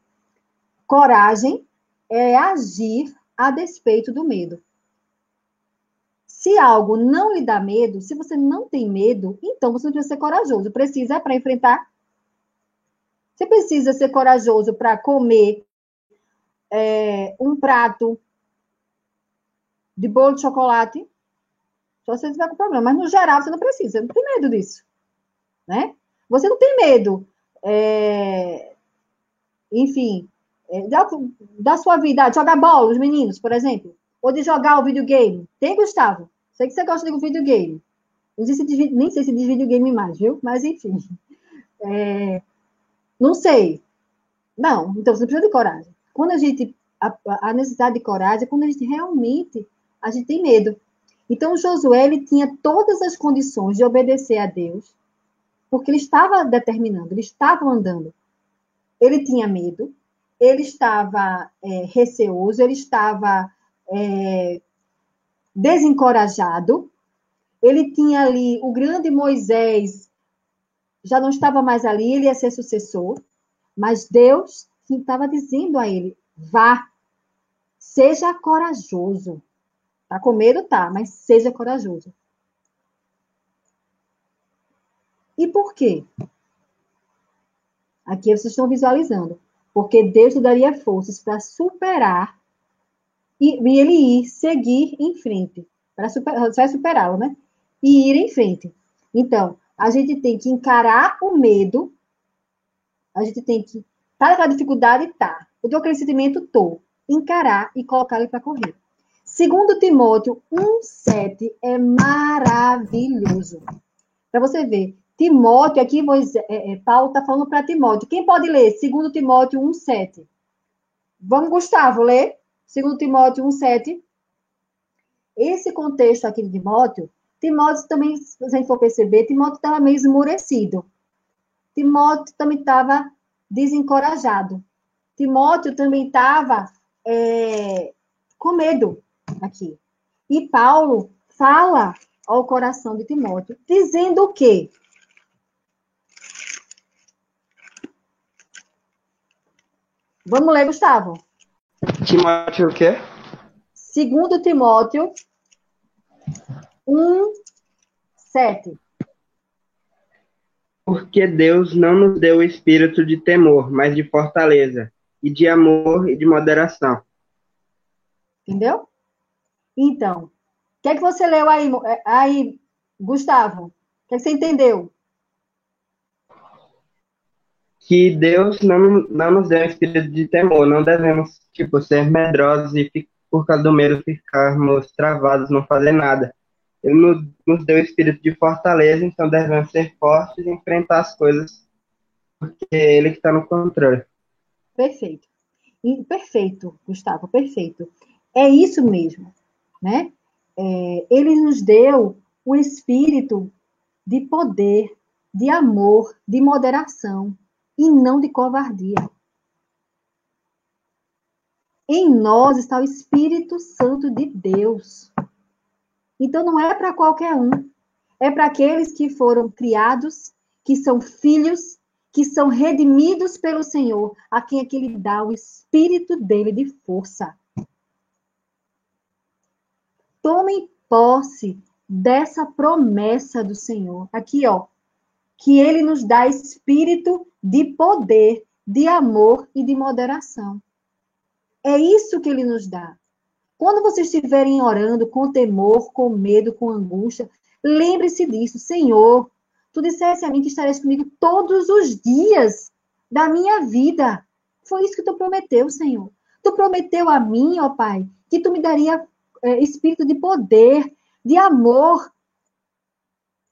Coragem é agir a despeito do medo. Se algo não lhe dá medo, se você não tem medo, então você não precisa ser corajoso. Precisa para enfrentar. Você precisa ser corajoso para comer um prato de bolo de chocolate. Só se você tiver com problema. Mas, no geral, você não precisa. Não tem medo disso. Né? Você não tem medo, enfim, da sua vida, de jogar bola, os meninos, por exemplo. Ou de jogar o videogame. Tem, Gustavo? Sei que você gosta de videogame. Não sei se nem sei se diz videogame mais, viu? Mas, enfim. Não sei. Não, então você precisa de coragem. Quando a necessidade de coragem é quando a gente realmente, a gente tem medo. Então, Josué, ele tinha todas as condições de obedecer a Deus, porque ele estava determinando, ele estava andando. Ele tinha medo, ele estava receoso, ele estava desencorajado, ele tinha ali o grande Moisés, já não estava mais ali, ele ia ser sucessor, mas Deus estava dizendo a ele, vá, seja corajoso. Tá com medo? Tá, mas seja corajoso. E por quê? Aqui vocês estão visualizando. Porque Deus lhe daria forças para superar e ele ir, seguir em frente. Você vai superá-lo, né? E ir em frente. Então, a gente tem que encarar o medo. A gente tem que... Tá naquela dificuldade? Tá. Eu tô com aquele sentimento? Tô. Encarar e colocar ele para correr. 2 Timóteo 1,7 é maravilhoso. Para você ver. Timóteo, aqui Paulo está falando para Timóteo. Quem pode ler? 2 Timóteo 1,7. Vamos, Gustavo, ler? 2 Timóteo 1,7. Esse contexto aqui de Timóteo também, se a gente for perceber, Timóteo estava meio esmurecido. Timóteo também estava desencorajado. Timóteo também estava com medo aqui. E Paulo fala ao coração de Timóteo, dizendo o quê? Vamos ler, Gustavo. Timóteo o quê? 2 Timóteo 1,7. Porque Deus não nos deu o espírito de temor, mas de fortaleza, e de amor e de moderação. Entendeu? Então, o que é que você leu aí, Gustavo? O que é que você entendeu? Que Deus não nos deu o espírito de temor, não devemos, ser medrosos e por causa do medo ficarmos travados, não fazer nada. Ele nos deu o espírito de fortaleza, então devemos ser fortes e enfrentar as coisas, porque é Ele que está no controle. Perfeito. Perfeito, Gustavo, perfeito. É isso mesmo, né? Ele nos deu o espírito de poder, de amor, de moderação, e não de covardia. Em nós está o Espírito Santo de Deus. Então, não é para qualquer um. É para aqueles que foram criados, que são filhos, que são redimidos pelo Senhor, a quem é que Ele dá o Espírito dele de força. Tomem posse dessa promessa do Senhor. Aqui, ó. Que Ele nos dá espírito de poder, de amor e de moderação. É isso que Ele nos dá. Quando vocês estiverem orando com temor, com medo, com angústia, lembre-se disso. Senhor, Tu disseste a mim que estareis comigo todos os dias da minha vida. Foi isso que Tu prometeu, Senhor. Tu prometeu a mim, ó Pai, que Tu me daria espírito de poder, de amor,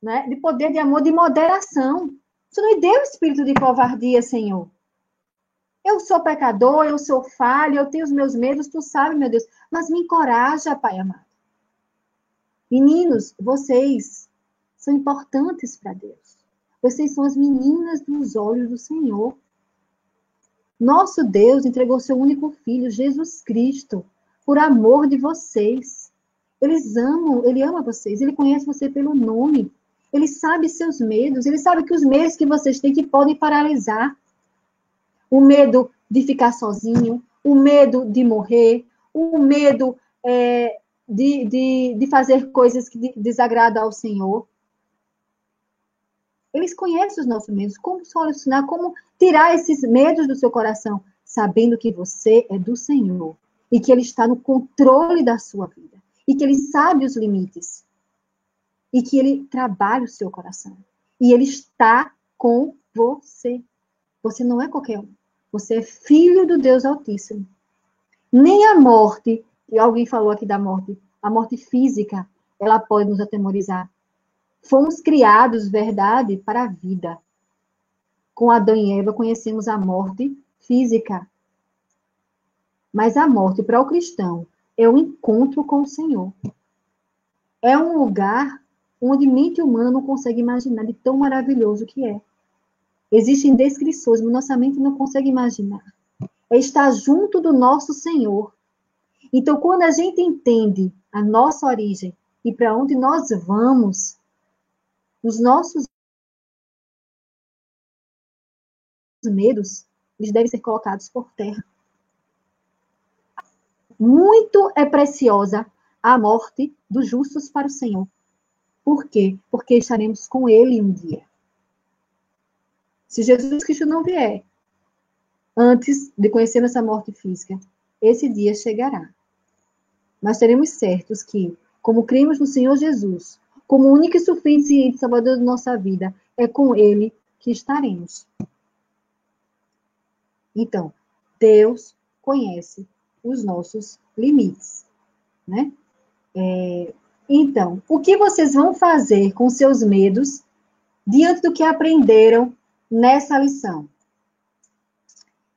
né? De poder, de amor, de moderação. Tu não me deu espírito de covardia, Senhor. Eu sou pecador, eu sou falho, eu tenho os meus medos, Tu sabe, meu Deus. Mas me encoraja, Pai amado. Meninos, vocês são importantes para Deus. Vocês são as meninas dos olhos do Senhor. Nosso Deus entregou seu único filho, Jesus Cristo, por amor de vocês. Ele ama vocês, ele conhece você pelo nome. Ele sabe seus medos, ele sabe que os medos que vocês têm que podem paralisar. O medo de ficar sozinho, o medo de morrer, o medo de fazer coisas que desagradam ao Senhor. Eles conhecem os nossos medos, como solucionar, como tirar esses medos do seu coração, sabendo que você é do Senhor e que Ele está no controle da sua vida e que Ele sabe os limites e que Ele trabalha o seu coração e Ele está com você. Você não é qualquer um. Você é filho do Deus Altíssimo. Nem a morte, e alguém falou aqui da morte, a morte física, ela pode nos atemorizar. Fomos criados, verdade, para a vida. Com Adão e Eva conhecemos a morte física. Mas a morte para o cristão é o encontro com o Senhor. É um lugar onde mente humana não consegue imaginar de tão maravilhoso que é. Existem descrições, mas nossa mente não consegue imaginar. É estar junto do nosso Senhor. Então, quando a gente entende a nossa origem e para onde nós vamos, os nossos medos, eles devem ser colocados por terra. Muito é preciosa a morte dos justos para o Senhor. Por quê? Porque estaremos com Ele um dia. Se Jesus Cristo não vier antes de conhecer essa morte física, esse dia chegará. Mas teremos certos que, como cremos no Senhor Jesus, como único e suficiente Salvador da nossa vida, é com Ele que estaremos. Então, Deus conhece os nossos limites, né? Então, o que vocês vão fazer com seus medos diante do que aprenderam nessa lição?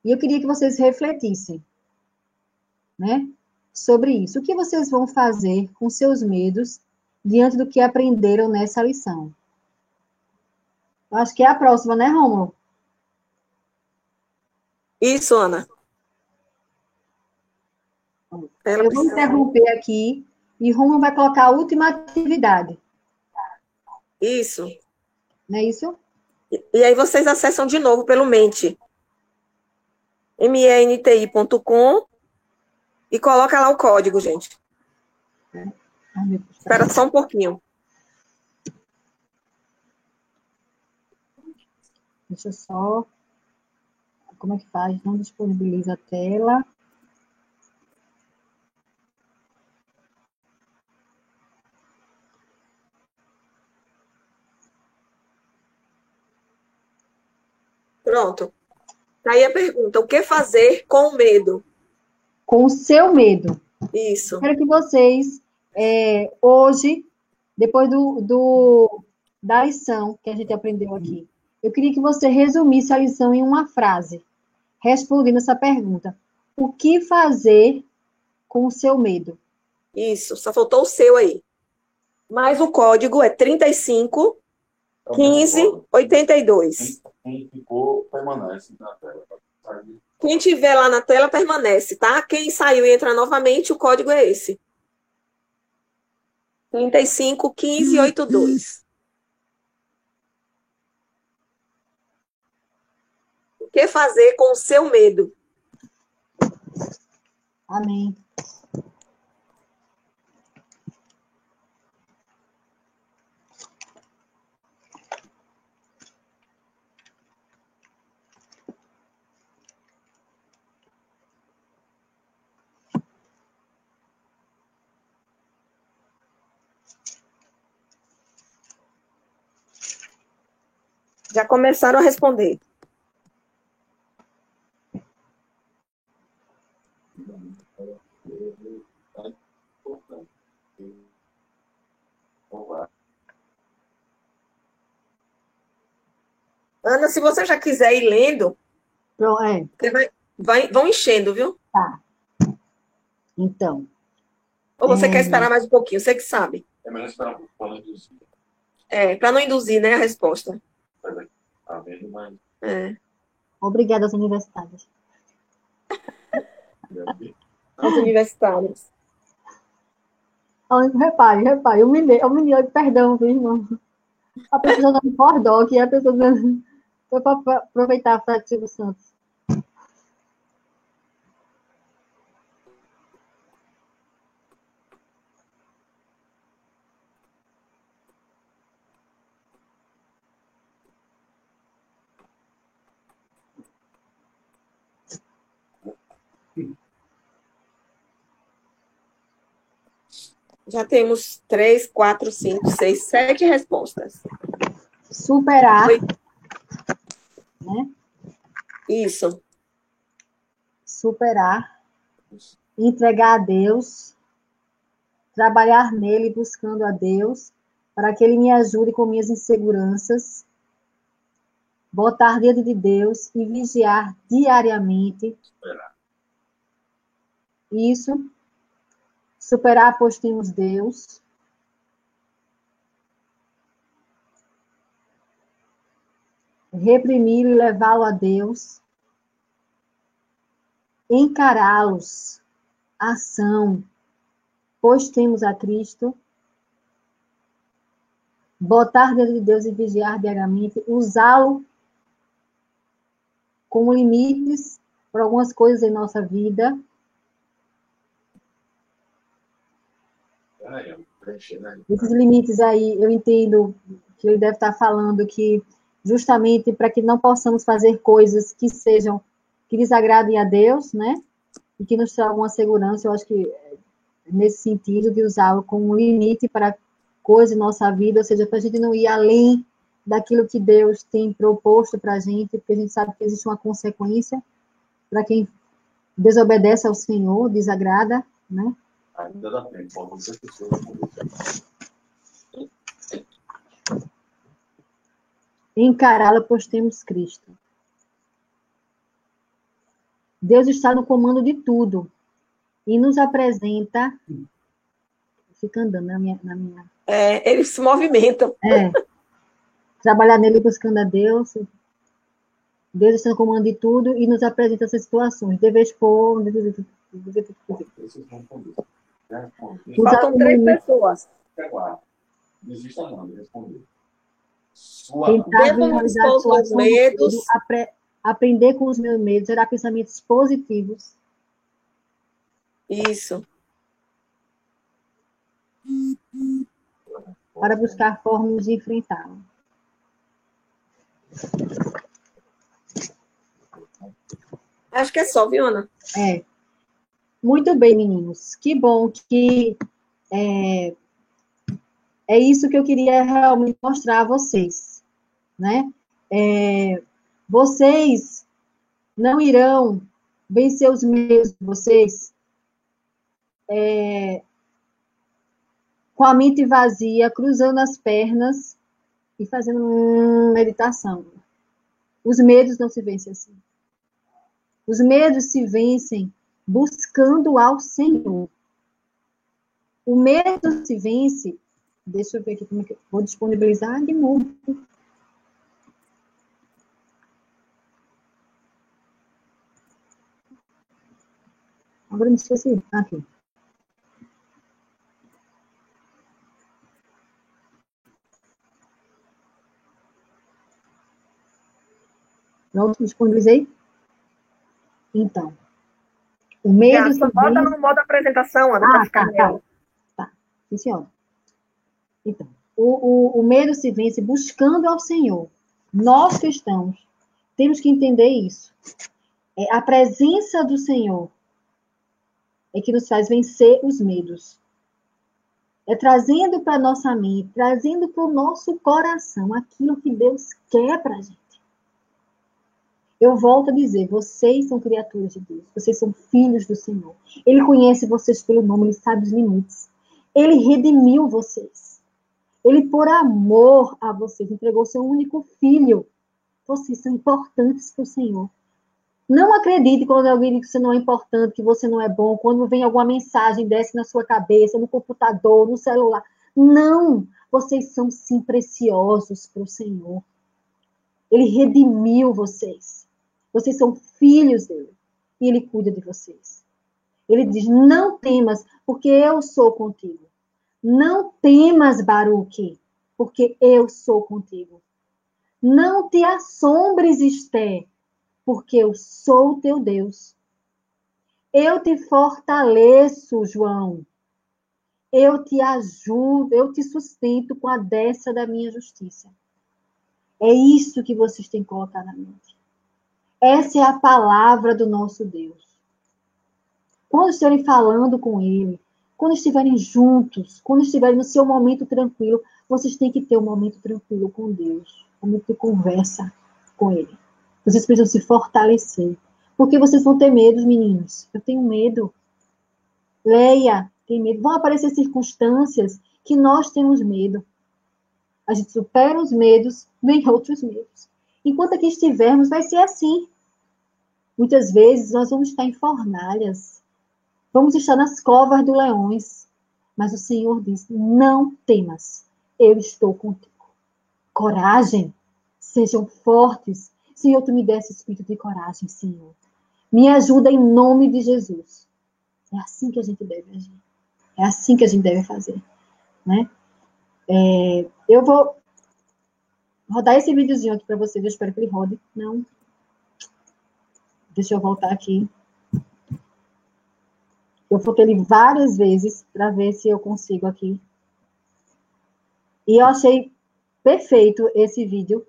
E eu queria que vocês refletissem, né, sobre isso. O que vocês vão fazer com seus medos diante do que aprenderam nessa lição? Eu acho que é a próxima, né, Rômulo? Isso, Ana. Eu vou interromper aqui e Rômulo vai colocar a última atividade. Isso. Não é isso? E aí vocês acessam de novo pelo Mente. menti.com e coloca lá o código, gente. Espera só um pouquinho. Deixa eu só... Como é que faz? Não disponibiliza a tela. Pronto. Tá aí a pergunta. O que fazer com o medo? Com o seu medo. Isso. Quero que vocês, hoje, depois da lição que a gente aprendeu aqui, eu queria que você resumisse a lição em uma frase, respondendo essa pergunta. O que fazer com o seu medo? Isso. Só faltou o seu aí. Mas o código é 35 15 82. Quem ficou, permanece na tela. Quem tiver lá na tela, permanece, tá? Quem saiu e entra novamente, o código é esse. 35 15 82. O que fazer com o seu medo? Amém. Já começaram a responder. Ana, se você já quiser ir lendo, Pronto, você vão enchendo, viu? Tá. Então. Ou você quer esperar mais um pouquinho? Você que sabe. É melhor esperar um pouco para não induzir. Para não induzir, né, a resposta. Tá vendo, mas... Obrigada aos universitários. Aos universitários. Repare, eu me perdão, viu, irmão? A pessoa dando fordoc e a pessoa dando... Foi para aproveitar a frase de Silvio Santos. Já temos 3, 4, 5, 6, 7 respostas. Superar. Né? Isso. Superar. Entregar a Deus. Trabalhar nele buscando a Deus. para que Ele me ajude com minhas inseguranças, botar diante de Deus e vigiar diariamente. Isso. Superar, pois temos Deus. Reprimir e levá-lo a Deus. Encará-los. Ação, pois temos a Cristo. Botar diante de Deus e vigiar diariamente. Usá-lo como limites para algumas coisas em nossa vida. Esses limites aí, eu entendo que ele deve estar falando que justamente para que não possamos fazer coisas que sejam, que desagradem a Deus, né? E que nos tragam uma segurança, eu acho que nesse sentido de usá-lo como um limite para coisas em nossa vida, ou seja, para a gente não ir além daquilo que Deus tem proposto para a gente, porque a gente sabe que existe uma consequência para quem desobedece ao Senhor, desagrada, né? Ainda dá tempo, faltam 6 pessoas. Encará-la, pois temos Cristo. Deus está no comando de tudo e nos apresenta. Fica andando na minha. Eles se movimentam. Trabalhar nele buscando a Deus. Deus está no comando de tudo e nos apresenta essas situações. Deve expor. Faltam 3 pessoas. Desista não, de responder. Tentar visualizar os meus medos. Aprender com os meus medos, gerar pensamentos positivos. Isso. Para buscar formas de enfrentá-lo. Acho que é só, viu, Ana? Muito bem, meninos. Que bom que é isso que eu queria realmente mostrar a vocês, né? Vocês não irão vencer os medos de vocês com a mente vazia, cruzando as pernas e fazendo meditação. Os medos não se vencem assim. Os medos se vencem buscando ao Senhor. O medo se vence. Deixa eu ver aqui como é que eu vou disponibilizar de novo. Agora me esqueci. Aqui. Pronto, disponibilizei? Então. O medo se bota vence... no modo apresentação, Ana, Tá. Sim, senhora. Então, o medo se vence buscando ao Senhor. Nós cristãos temos que entender isso. A presença do Senhor é que nos faz vencer os medos. É trazendo para a nossa mente, trazendo para o nosso coração aquilo que Deus quer para a gente. Eu volto a dizer, vocês são criaturas de Deus, vocês são filhos do Senhor. Ele conhece vocês pelo nome, Ele sabe os limites. Ele redimiu vocês. Ele, por amor a vocês, entregou seu único filho. Vocês são importantes para o Senhor. Não acredite quando alguém diz que você não é importante, que você não é bom, quando vem alguma mensagem, desce na sua cabeça, no computador, no celular. Não! Vocês são, sim, preciosos para o Senhor. Ele redimiu vocês. Vocês são filhos dele. E ele cuida de vocês. Ele diz, não temas, porque eu sou contigo. Não temas, Baruque, porque eu sou contigo. Não te assombres, Esté, porque eu sou o teu Deus. Eu te fortaleço, João. Eu te ajudo, eu te sustento com a destra da minha justiça. É isso que vocês têm que colocar na mente. Essa é a palavra do nosso Deus. Quando estiverem falando com Ele, quando estiverem juntos, quando estiverem no seu momento tranquilo, vocês têm que ter um momento tranquilo com Deus. Um momento de conversa com Ele. Vocês precisam se fortalecer. Porque vocês vão ter medo, meninos. Eu tenho medo. Leia tem medo. Vão aparecer circunstâncias que nós temos medo. A gente supera os medos, vem outros medos. Enquanto aqui estivermos, vai ser assim. Muitas vezes nós vamos estar em fornalhas, vamos estar nas covas dos leões, mas o Senhor diz: não temas, eu estou contigo. Coragem, sejam fortes. Senhor, tu me desse espírito de coragem, Senhor. Me ajuda em nome de Jesus. É assim que a gente deve agir. É assim que a gente deve fazer, né? Eu vou rodar esse videozinho aqui para vocês. Eu espero que ele rode. Não. Deixa eu voltar aqui. Eu foquei ele várias vezes para ver se eu consigo aqui. E eu achei perfeito esse vídeo.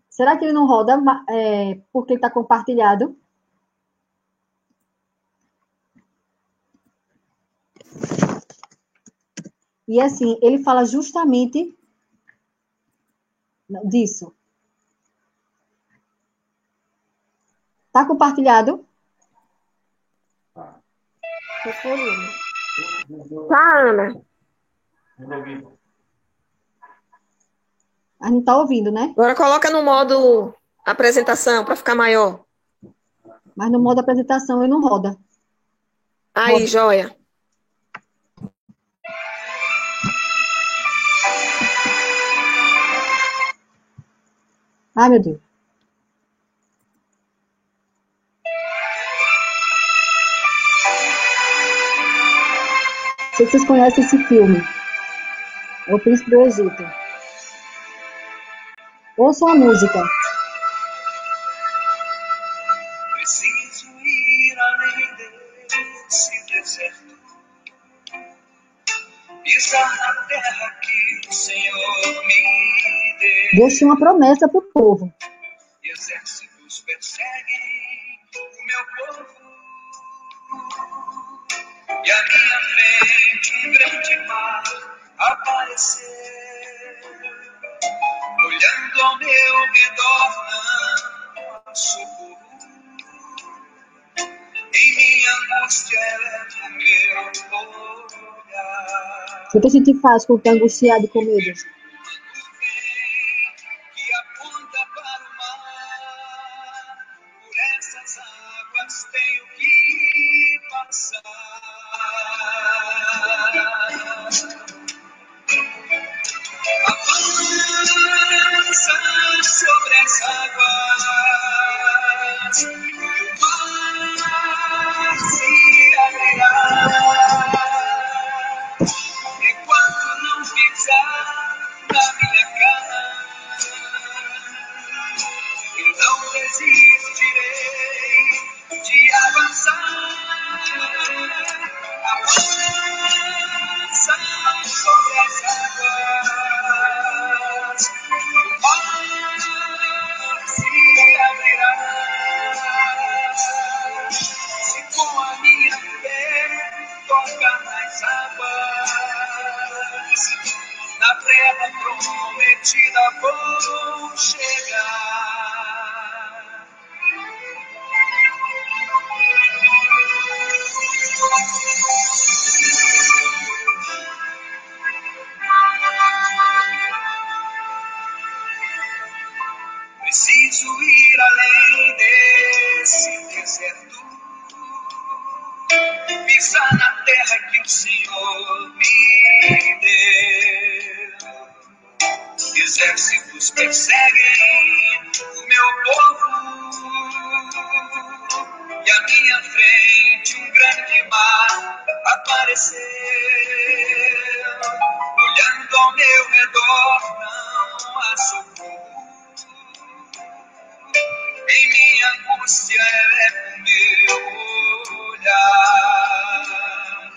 Será que ele não roda porque ele está compartilhado? E assim, ele fala justamente disso. Tá compartilhado? Tá, Ana. A gente tá ouvindo, né? Agora coloca no modo apresentação para ficar maior. Mas no modo apresentação ele não roda. Aí, Roda. joia. Ai, meu Deus. Não sei se vocês conhecem esse filme. É o Príncipe do Egito. Ouçam a música. Preciso ir além desse deserto, pisar na terra que o Senhor me deu. Deus tinha uma promessa para o povo. Exércitos perseguem o meu povo, e à minha frente um grande mar apareceu. Olhando ao meu redor, não há socorro. Em minha angústia é o meu olhar. O que a gente faz quando está angustiado e com medo? Que aponta para o mar, por essas águas tenho que passar. Avança sobre as águas, e o mar se abrirá. Enquanto não pisar na minha casa, eu não desistirei de avançar. Avança sobre as águas, o mar se abrirá. Se com a minha fé tocar nas águas, na terra prometida vou chegar. Preciso ir além desse deserto, pisar na terra que o Senhor me deu. Exércitos perseguem o meu povo, e à minha frente um grande mar apareceu. Olhando ao meu redor não há socorro. Em minha angústia é o meu olhar.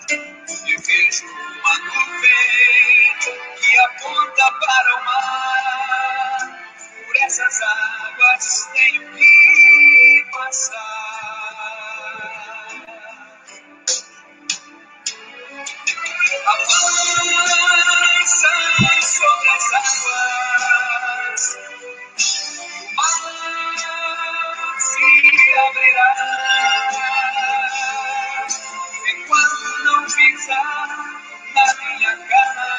E vejo uma nuvem que aponta para o mar. Por essas águas tenho que passar. Avança sobre as águas, o mar se abrirá. Enquanto não pisar na minha cara,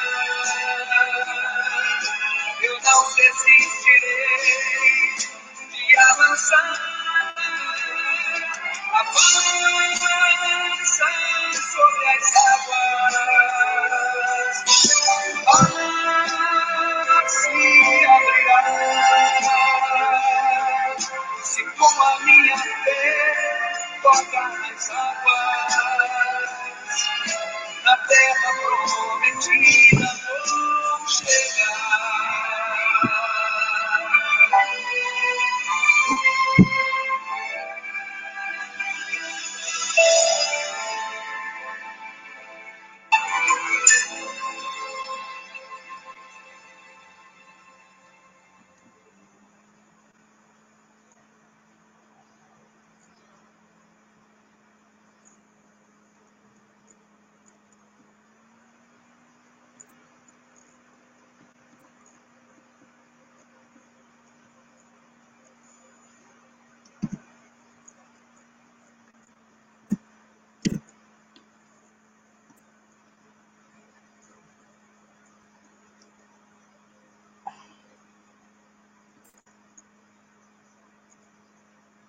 avança sobre as águas, mar se abrirá. Se com a minha fé tocar nas águas, na terra prometida vou chegar.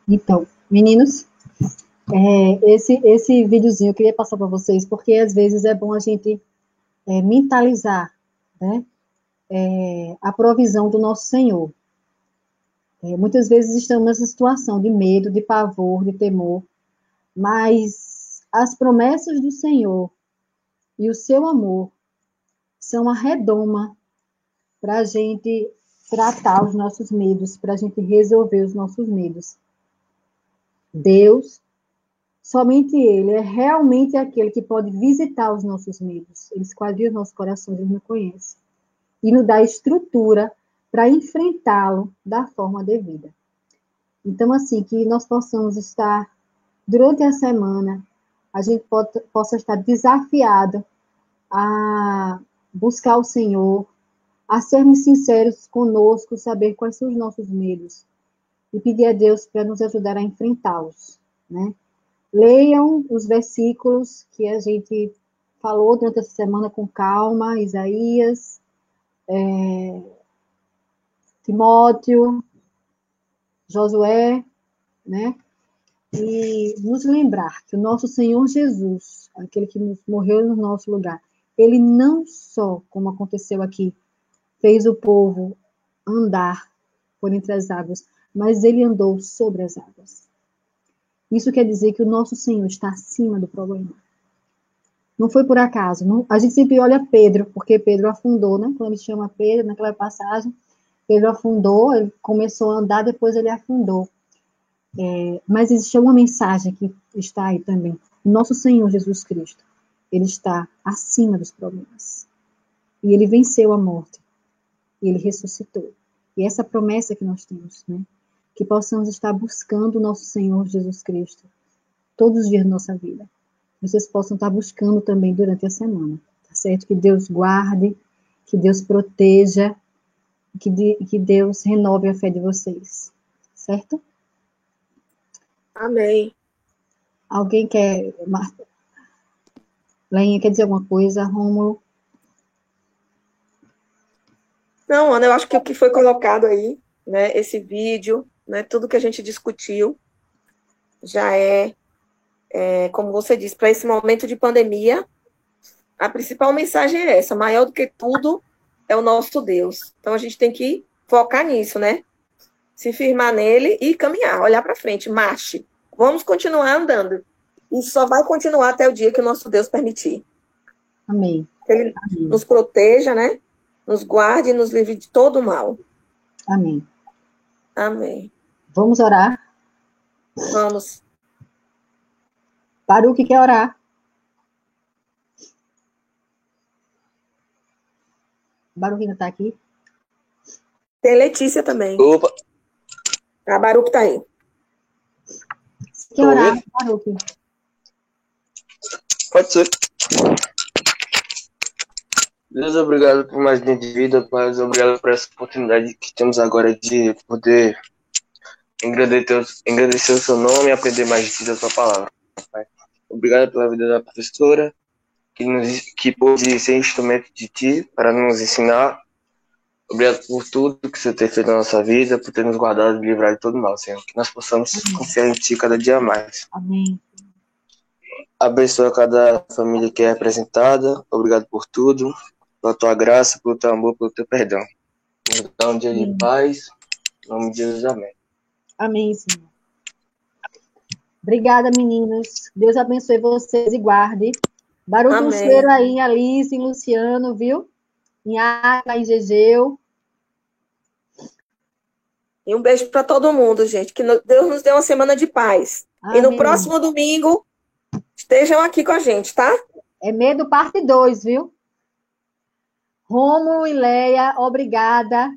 Então, meninos, esse videozinho eu queria passar para vocês, porque às vezes é bom a gente mentalizar, né, a provisão do nosso Senhor. Muitas vezes estamos nessa situação de medo, de pavor, de temor, mas as promessas do Senhor e o seu amor são a redoma para a gente tratar os nossos medos, para a gente resolver os nossos medos. Deus, somente Ele é realmente aquele que pode visitar os nossos medos. Ele esquadria os nossos corações, Ele nos conhece. E nos dá estrutura para enfrentá-lo da forma devida. Então, assim, que nós possamos estar, durante a semana, a gente possa estar desafiado a buscar o Senhor, a sermos sinceros conosco, saber quais são os nossos medos, e pedir a Deus para nos ajudar a enfrentá-los, né? Leiam os versículos que a gente falou durante essa semana com calma, Isaías, Timóteo, Josué, né? E nos lembrar que o nosso Senhor Jesus, aquele que morreu no nosso lugar, ele não só, como aconteceu aqui, fez o povo andar por entre as águas, mas ele andou sobre as águas. Isso quer dizer que o nosso Senhor está acima do problema. Não foi por acaso. Não, a gente sempre olha Pedro, porque Pedro afundou, né? Quando ele chama Pedro, naquela passagem, Pedro afundou, ele começou a andar, depois ele afundou. Mas existe uma mensagem que está aí também. O nosso Senhor Jesus Cristo, ele está acima dos problemas. E ele venceu a morte. E ele ressuscitou. E essa promessa que nós temos, né? Que possamos estar buscando o nosso Senhor Jesus Cristo todos os dias da nossa vida. Vocês possam estar buscando também durante a semana, tá certo? Que Deus guarde, que Deus proteja, que Deus renove a fé de vocês, certo? Amém. Alguém quer... Leinha, quer dizer alguma coisa? Rômulo? Não, Ana, eu acho que o que foi colocado aí, né, esse vídeo, né, tudo que a gente discutiu, já como você disse, para esse momento de pandemia, a principal mensagem é essa: maior do que tudo é o nosso Deus. Então a gente tem que focar nisso, né? Se firmar nele e caminhar, olhar para frente, marche. Vamos continuar andando. E só vai continuar até o dia que o nosso Deus permitir. Amém. Que ele Amém. nos proteja, né? Nos guarde e nos livre de todo o mal. Amém. Amém. Vamos orar? Vamos. Baruque quer orar. Baruque ainda está aqui? Tem Letícia também. Opa, A Baruque está aí. Você quer orar, Baruque? pode ser. Deus, obrigado por mais dia de vida, Pai. Obrigado por essa oportunidade que temos agora de poder engrandecer o seu nome e aprender mais de ti da sua palavra, Pai. Obrigado pela vida da professora, que pôde ser instrumento de ti para nos ensinar Obrigado por tudo que você tem feito na nossa vida, por ter nos guardado e livrado de todo mal, Senhor. Que nós possamos confiar em Ti cada dia mais. Amém. Abençoa cada família que é representada. Obrigado por tudo, pela Tua graça, pelo Teu amor, pelo Teu perdão. Nos dá um dia de Amém. paz. Em nome de Jesus, amém. Amém, Senhor. Obrigada, meninos. Deus abençoe vocês e guarde. Barulho um Amém. cheiro aí em Alice, em Luciano, viu? Em Água, em Gegeu. E um beijo para todo mundo, gente. Que Deus nos dê uma semana de paz. E no Amém. próximo domingo, estejam aqui com a gente, tá? É medo parte 2, viu? Rômulo e Leia, obrigada.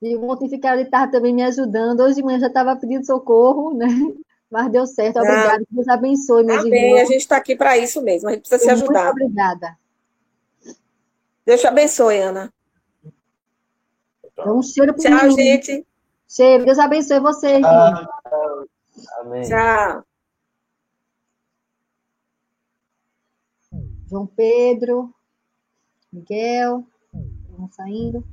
E ontem ficaram de tarde também me ajudando. Hoje de manhã já estava pedindo socorro, né? Mas deu certo. Obrigada. Que Deus abençoe, meus Amém. A irmãos. gente está aqui para isso mesmo. A gente precisa se Muito ajudar. obrigada. Deus te abençoe, Ana. Então, um cheiro pro Tchau, menino. gente. Cheiro. Deus abençoe vocês. Amém. Tchau. João Pedro, Miguel, estão saindo.